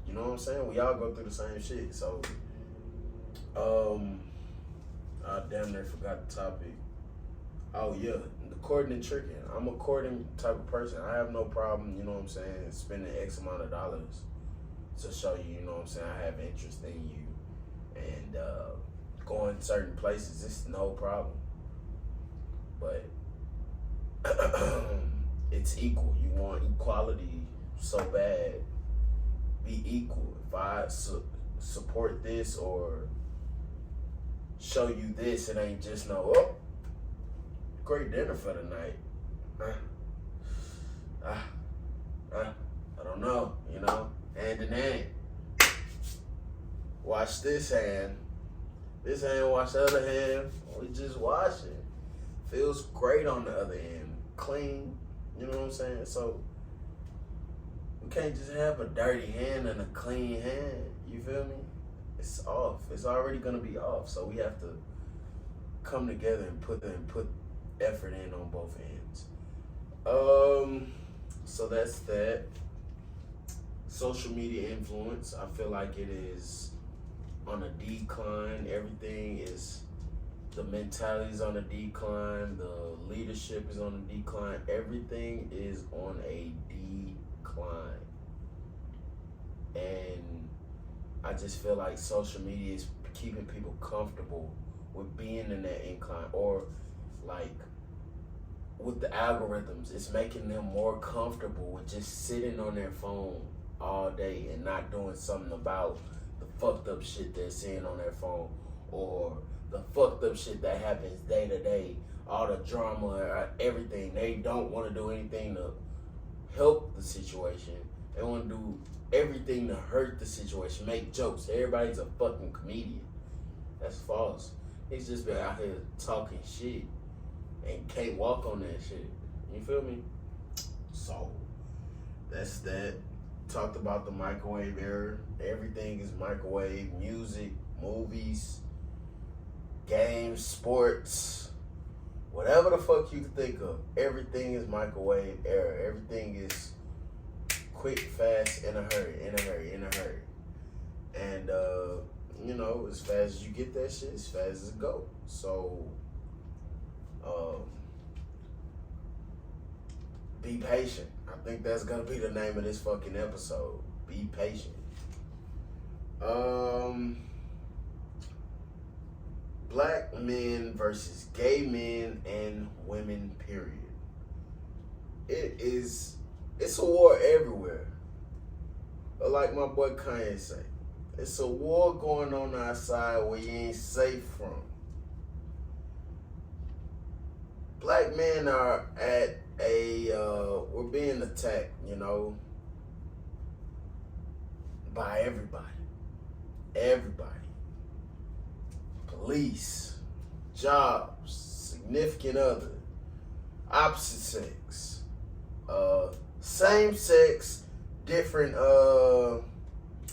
Speaker 1: you know what I'm saying? We all go through the same shit. So, I damn near forgot the topic. Oh yeah, the courting and tricking. I'm a courting type of person. I have no problem, spending X amount of dollars to show you, I have interest in you. And going certain places, it's no problem. But it's equal. You want equality so bad. Be equal. If I support this or show you this, it ain't just great dinner for the night. I don't know, hand in hand. Wash this hand. This hand wash the other hand. We just wash it. Feels great on the other end. Clean, you know what I'm saying? So we can't just have a dirty hand and a clean hand. You feel me? It's off. It's already gonna be off. So we have to come together and put effort in on both ends. So that's that. Social media influence. I feel like it is on a decline. The mentality is on a decline. The leadership is on a decline. Everything is on a decline. And I just feel like social media is keeping people comfortable with being in that incline, or like with the algorithms, it's making them more comfortable with just sitting on their phone all day and not doing something about the fucked up shit they're seeing on their phone, or the fucked up shit that happens day to day, all the drama, everything. They don't want to do anything to help the situation. They want to do everything to hurt the situation, make jokes. Everybody's a fucking comedian. That's false. He's just been out here talking shit and can't walk on that shit. You feel me? So, that's that. Talked about the microwave era. Everything is microwave. Music, movies, games, sports, whatever the fuck you can think of. Everything is microwave era. Everything is quick, fast, in a hurry. And, as fast as you get that shit, as fast as it go. So, Um, be patient. I think that's gonna be the name of this fucking episode. Be patient. Black men versus gay men and women, period. It's a war everywhere. But like my boy Kanye say, it's a war going on outside where you ain't safe from. Black men are at we're being attacked, by everybody. Everybody. Police, jobs, significant other, opposite sex, same sex, different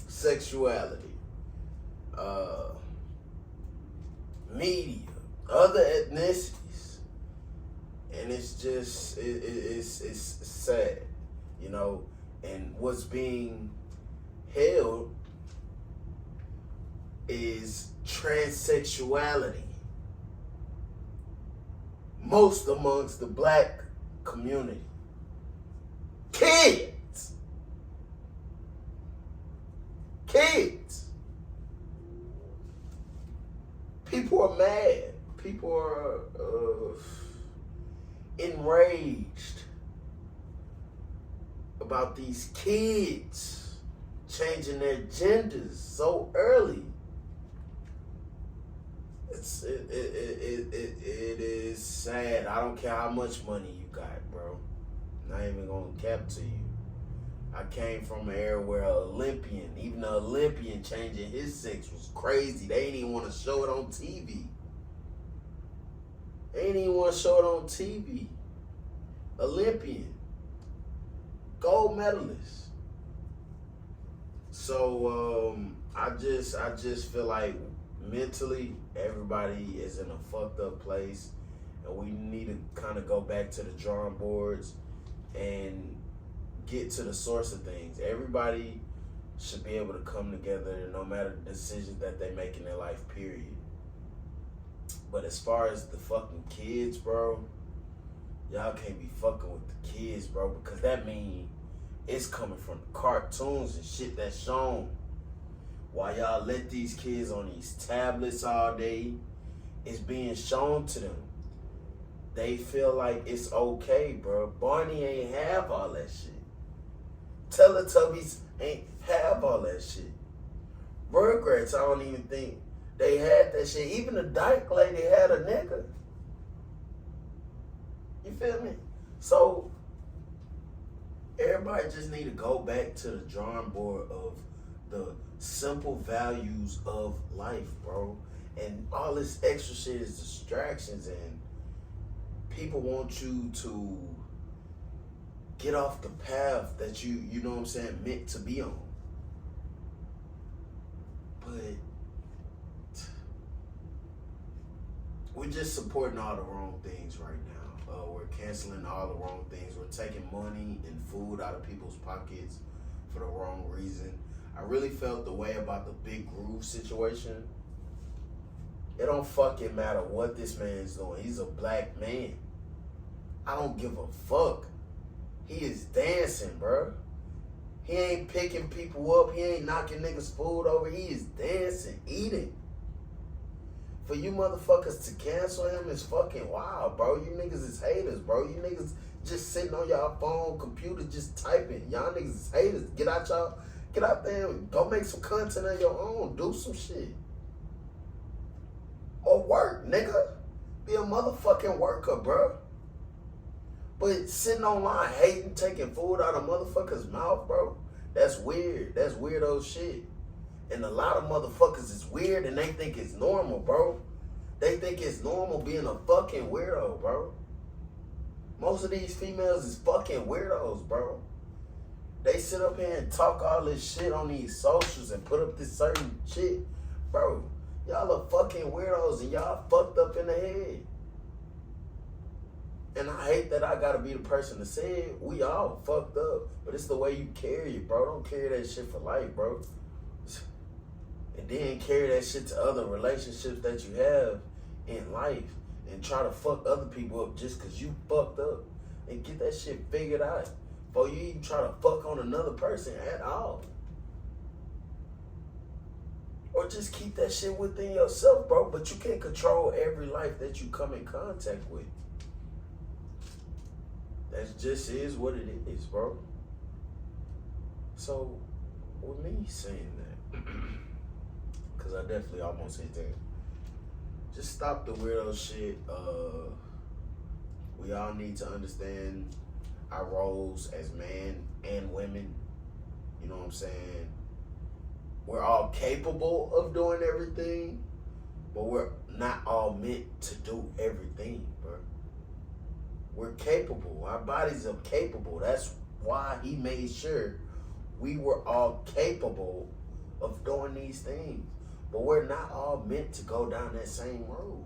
Speaker 1: sexuality, media, other ethnicities, and it's just it's sad, and what's being held is transsexuality, most amongst the black community. Kids. People are mad. People are enraged about these kids changing their genders so early. It is sad. I don't care how much money you got, bro. I'm not even gonna cap to you. I came from an era where even an Olympian changing his sex was crazy. They didn't even want to show it on TV. Olympian. Gold medalist. So I just feel like mentally everybody is in a fucked up place, and we need to kind of go back to the drawing boards and get to the source of things. Everybody should be able to come together no matter the decisions that they make in their life, period. But as far as the fucking kids, bro, y'all can't be fucking with the kids, bro, because that means it's coming from the cartoons and shit that's shown. While y'all let these kids on these tablets all day, it's being shown to them. They feel like it's okay, bro. Barney ain't have all that shit. Teletubbies ain't have all that shit. Rugrats, I don't even think they had that shit. Even the dyke lady had a nigga. You feel me? So, everybody just need to go back to the drawing board of the simple values of life, bro. And all this extra shit is distractions, and people want you to get off the path that you know what I'm saying, meant to be on. But we're just supporting all the wrong things right now. We're canceling all the wrong things. We're taking money and food out of people's pockets for the wrong reason. I really felt the way about the Big Groove situation. It don't fucking matter what this man's doing. He's a black man. I don't give a fuck. He is dancing, bro. He ain't picking people up. He ain't knocking niggas' food over. He is dancing, eating. For you motherfuckers to cancel him is fucking wild, bro. You niggas is haters, bro. You niggas just sitting on y'all phone, computer, just typing. Y'all niggas is haters. Get out there and go make some content on your own. Do some shit. Or work, nigga. Be a motherfucking worker, bro. But sitting online hating, taking food out of motherfuckers' mouth, bro, that's weird. That's weirdo shit. And a lot of motherfuckers is weird and they think it's normal, bro. They think it's normal being a fucking weirdo, bro. Most of these females is fucking weirdos, bro. They sit up here and talk all this shit on these socials and put up this certain shit. Bro, y'all are fucking weirdos and y'all fucked up in the head. And I hate that I gotta be the person to say it. We all fucked up. But it's the way you carry it, bro. Don't carry that shit for life, bro. And then carry that shit to other relationships that you have in life. and try to fuck other people up just because you fucked up. And get that shit figured out before you even try to fuck on another person at all. Or just keep that shit within yourself, bro. But you can't control every life that you come in contact with. That just is what it is, bro. So, with me saying that, because I definitely almost hit that, just stop the weirdo shit. We all need to understand our roles as men and women. You know what I'm saying? We're all capable of doing everything, but we're not all meant to do everything, bro. We're capable. Our bodies are capable. That's why he made sure we were all capable of doing these things. But we're not all meant to go down that same road.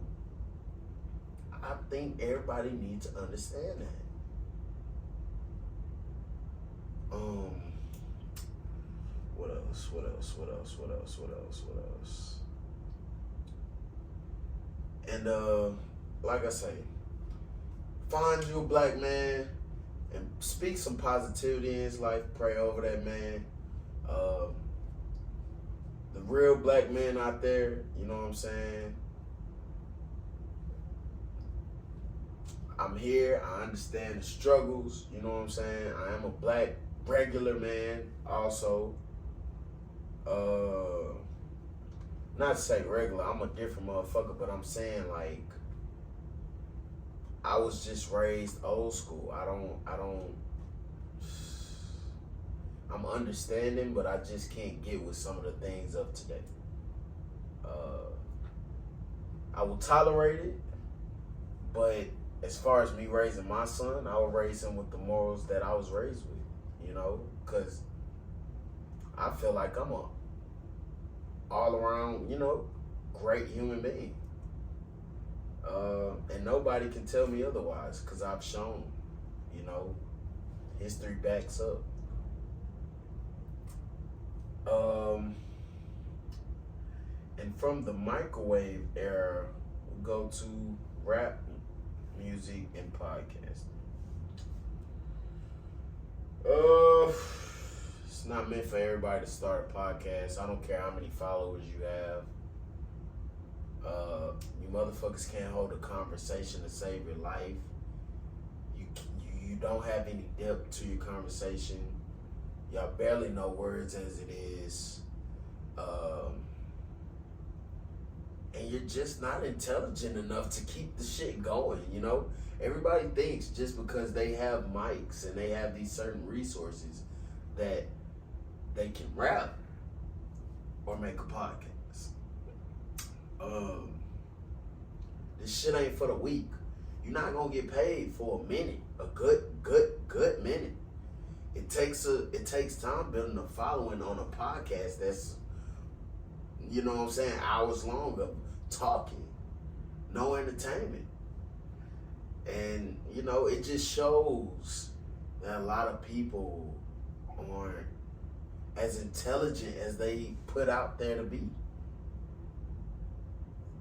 Speaker 1: I think everybody needs to understand that. What else? And like I say, find you a black man and speak some positivity in his life. Pray over that man. The real black men out there, you know what I'm saying? I'm here. I understand the struggles. You know what I'm saying? I am a black regular man also. Not to say regular. I'm a different motherfucker, but I'm saying like I was just raised old school. I'm understanding, but I just can't get with some of the things of today. I will tolerate it, but as far as me raising my son, I will raise him with the morals that I was raised with, you know, because I feel like I'm a all around, you know, great human being. And nobody can tell me otherwise because I've shown, you know, history backs up. And from the microwave era, we go to rap music and podcasting. It's not meant for everybody to start a podcast. I don't care how many followers you have. You motherfuckers can't hold a conversation to save your life. You don't have any depth to your conversation. Y'all barely know words as it is. And you're just not intelligent enough to keep the shit going, you know? Everybody thinks just because they have mics and they have these certain resources that they can rap or make a podcast. This shit ain't for the weak. You're not gonna get paid for a minute, a good minute. It takes time building a following on a podcast that's, you know what I'm saying, hours long of talking, no entertainment. And, you know, it just shows that a lot of people aren't as intelligent as they put out there to be.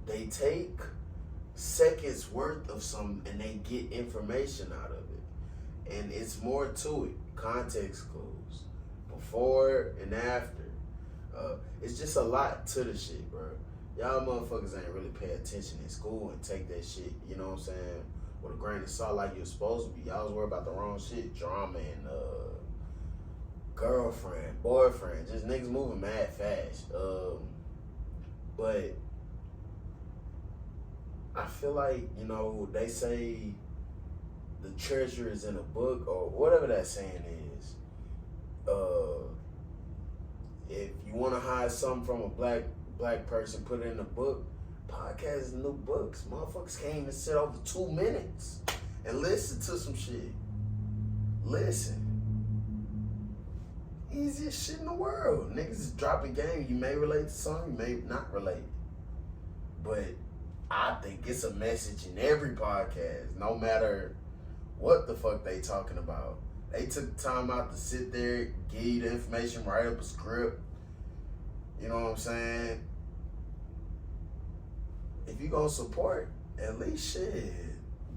Speaker 1: They take seconds worth of something and they get information out of it. And it's more to it. Context clues. Before and after. It's just a lot to the shit, bro. Y'all motherfuckers ain't really pay attention in school and take that shit, you know what I'm saying, with a grain of salt like you're supposed to be. Y'all was worried about the wrong shit. Drama and girlfriend, boyfriend, just niggas moving mad fast. But I feel like, you know, they say the treasure is in a book or whatever that saying is. If you want to hide something from a black person, put it in a book. Podcasts is new books. Motherfuckers can't even sit over 2 minutes and listen to some shit. Listen. Easiest shit in the world. Niggas is dropping game. You may relate to something, you may not relate. But I think it's a message in every podcast, no matter what the fuck they talking about. They took time out to sit there, give you the information, write up a script. You know what I'm saying? If you gonna support at least shit,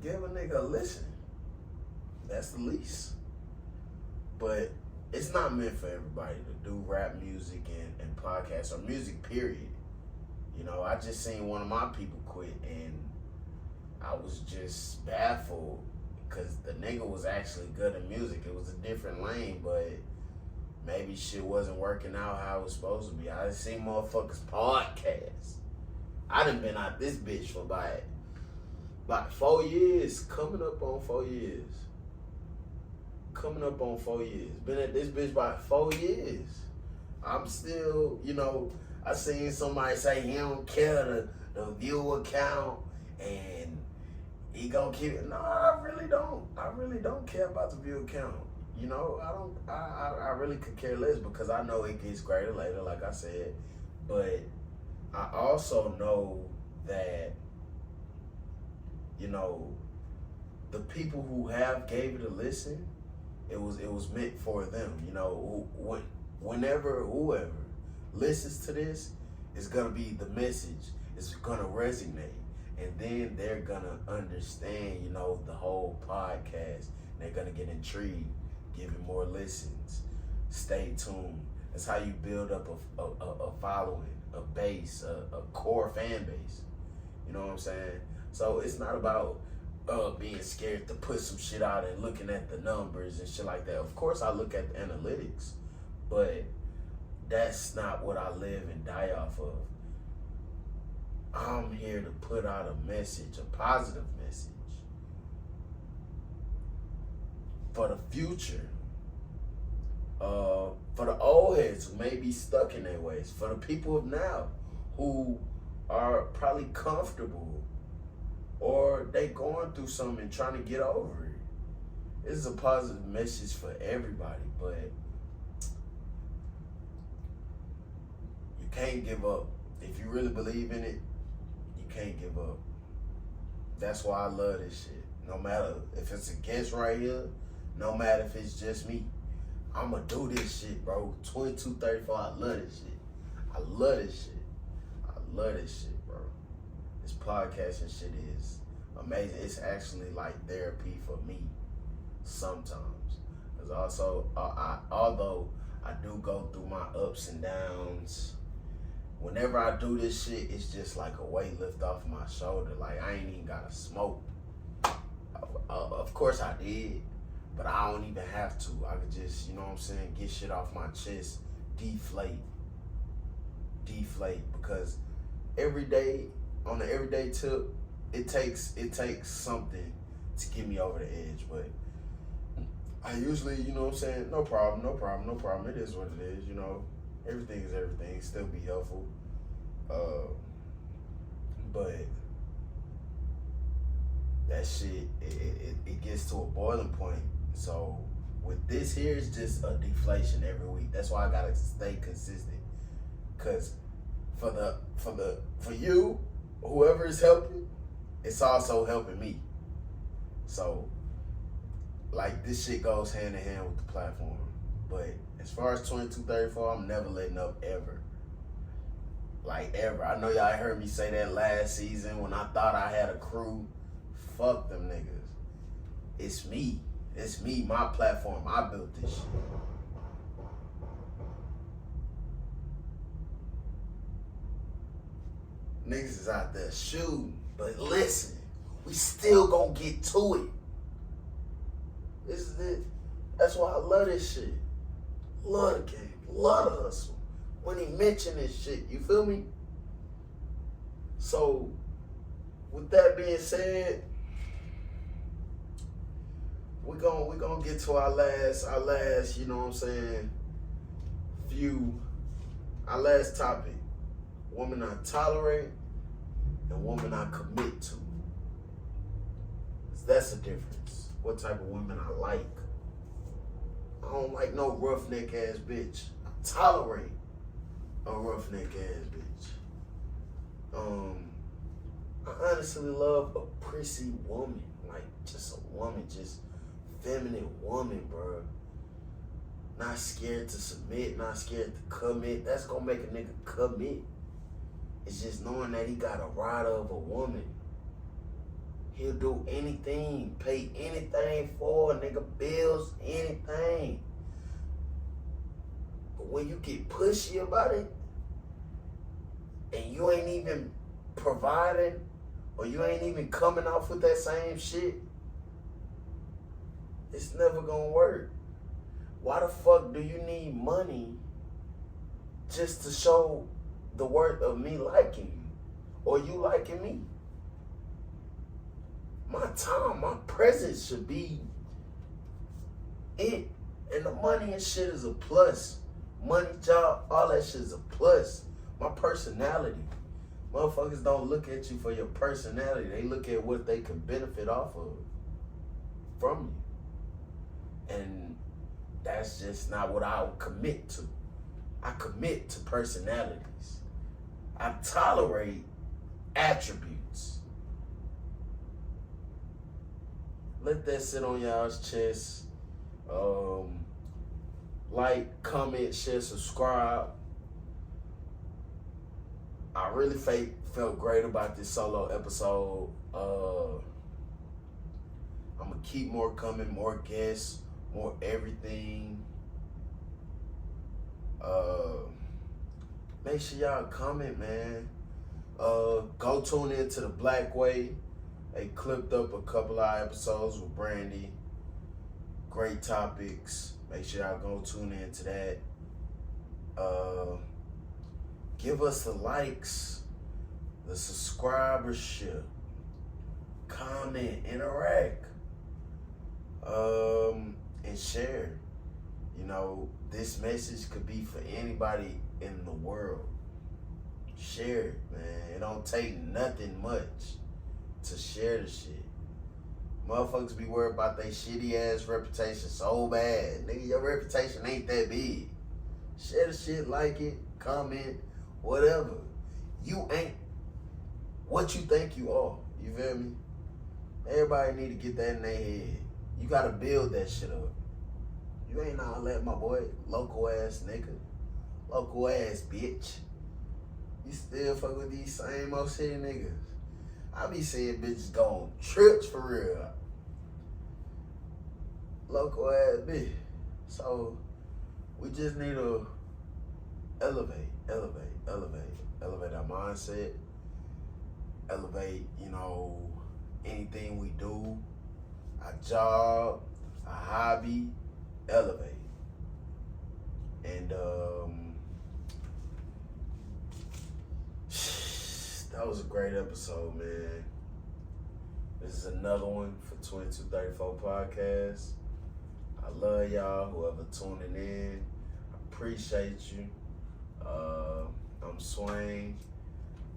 Speaker 1: give a nigga a listen. That's the least. But it's not meant for everybody to do rap music and podcasts or music, period. You know, I just seen one of my people quit and I was just baffled because the nigga was actually good at music. It was a different lane, but maybe shit wasn't working out how it was supposed to be. I done seen motherfuckers podcasts. I done been out this bitch for about 4 years, coming up on 4 years. Coming up on 4 years. Been at this bitch about 4 years. I'm still, you know, I seen somebody say he don't care the view count and he gonna keep it. No, I really don't. I really don't care about the view count. You know, I really could care less because I know it gets greater later, like I said. But I also know that, you know, the people who have gave it a listen, it was meant for them. You know, whenever whoever listens to this, it's gonna be the message. It's gonna resonate, and then they're gonna understand, you know, the whole podcast. They're gonna get intrigued, giving more listens. Stay tuned. That's how you build up a following, a base, a core fan base. You know what I'm saying? So it's not about being scared to put some shit out and looking at the numbers and shit like that. Of course, I look at the analytics, but that's not what I live and die off of. I'm here to put out a message, a positive message for the future. For the old heads who may be stuck in their ways, for the people of now who are probably comfortable or they going through something and trying to get over it. This is a positive message for everybody, but you can't give up. If you really believe in it, you can't give up. That's why I love this shit. No matter if it's a guest right here, no matter if it's just me, I'ma do this shit, bro. 2234, I love this shit. I love this shit. I love this shit, bro. This podcasting shit is amazing. It's actually like therapy for me sometimes. Because also, although I do go through my ups and downs, whenever I do this shit, it's just like a weight lift off my shoulder. Like, I ain't even gotta smoke. Of course I did, but I don't even have to. I could just, you know what I'm saying, get shit off my chest, deflate, because every day, on the everyday tip, it takes something to get me over the edge. But I usually, you know what I'm saying, no problem. It is what it is, you know. Everything is everything. Still be helpful. But that shit, it gets to a boiling point. So with this here, it's just a deflation every week. That's why I gotta stay consistent. Cause for you, whoever is helping, it's also helping me. So like this shit goes hand in hand with the platform. But as far as 2234, I'm never letting up ever. Like ever. I know y'all heard me say that last season when I thought I had a crew. Fuck them niggas. It's me. It's me, my platform. I built this shit. Niggas is out there shooting. But listen, we still gonna get to it. This is it. That's why I love this shit. Love the game. Love the hustle. When he mentioned this shit, you feel me? So, with that being said, we're gonna get to our last, you know what I'm saying, our last topic. Woman I tolerate and woman I commit to. That's the difference. What type of women I like. I don't like no roughneck ass bitch. I tolerate a roughneck ass bitch. I honestly love a prissy woman. Like just a woman, just feminine woman, bro. Not scared to submit, not scared to commit. That's gonna make a nigga commit. It's just knowing that he got a rider of a woman. He'll do anything, pay anything for a nigga, bills, anything. But when you get pushy about it, and you ain't even providing, or you ain't even coming off with that same shit, it's never gonna work. Why the fuck do you need money just to show the worth of me liking you, or you liking me? My time, my presence should be it. And the money and shit is a plus. Money, job, all that shit is a plus. My personality. Motherfuckers don't look at you for your personality. They look at what they can benefit off of from you. And that's just not what I would commit to. I commit to personalities. I tolerate attributes. Let that sit on y'all's chest. Like, comment, share, subscribe. I really felt great about this solo episode. I'm gonna keep more coming, more guests, more everything. Make sure y'all comment, man. Go tune in to The Black Way. They clipped up a couple of episodes with Brandy. Great topics. Make sure y'all go tune in to that. Give us the likes, the subscribership, comment, interact, and share. You know, this message could be for anybody in the world. Share it, man. It don't take nothing much to share the shit. Motherfuckers be worried about their shitty ass reputation so bad. Nigga, your reputation ain't that big. Share the shit, like it, comment, whatever. You ain't what you think you are. You feel me? Everybody need to get that in their head. You gotta build that shit up. You ain't all that, my boy. Local ass nigga. Local ass bitch. You still fuck with these same old shitty niggas. I be seeing bitches go on trips for real. Local ass bitch. So we just need to elevate our mindset, elevate, you know, anything we do, our job, our hobby, elevate. And that was a great episode, man. This is another one for 2234 Podcast. I love y'all, whoever tuning in. I appreciate you. I'm Swain.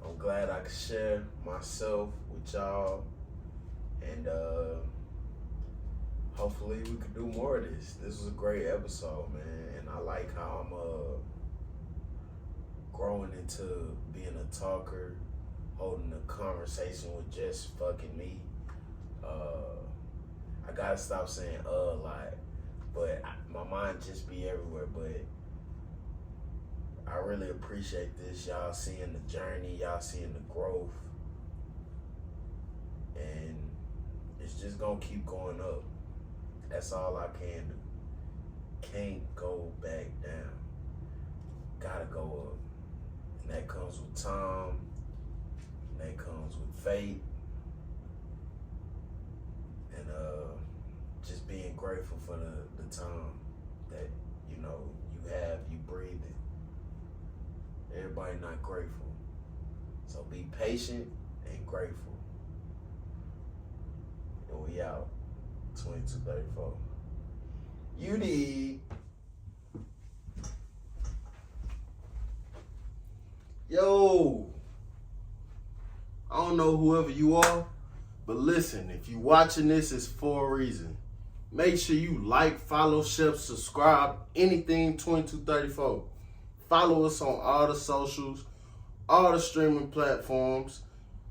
Speaker 1: I'm glad I could share myself with y'all. And hopefully we could do more of this. This was a great episode, man. And I like how I'm growing into being a talker, holding a conversation with just fucking me. I gotta stop saying a lot, but my mind just be everywhere. But I really appreciate this. Y'all seeing the journey, y'all seeing the growth, and it's just gonna keep going up. That's all I can do. Can't go back down. Gotta go up. And that comes with time. And that comes with faith. And just being grateful for the time that, you know, you have, you breathing. Everybody not grateful. So be patient and grateful. And we out. 2234. You did. Yo. I don't know whoever you are, but listen, if you watching this, it's for a reason. Make sure you like, follow, share, subscribe, anything 2234. Follow us on all the socials, all the streaming platforms.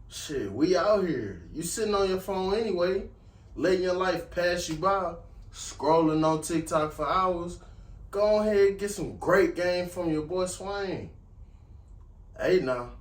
Speaker 1: Shit, we out here. You sitting on your phone anyway, letting your life pass you by, scrolling on TikTok for hours. Go ahead and get some great game from your boy Swain. Hey now.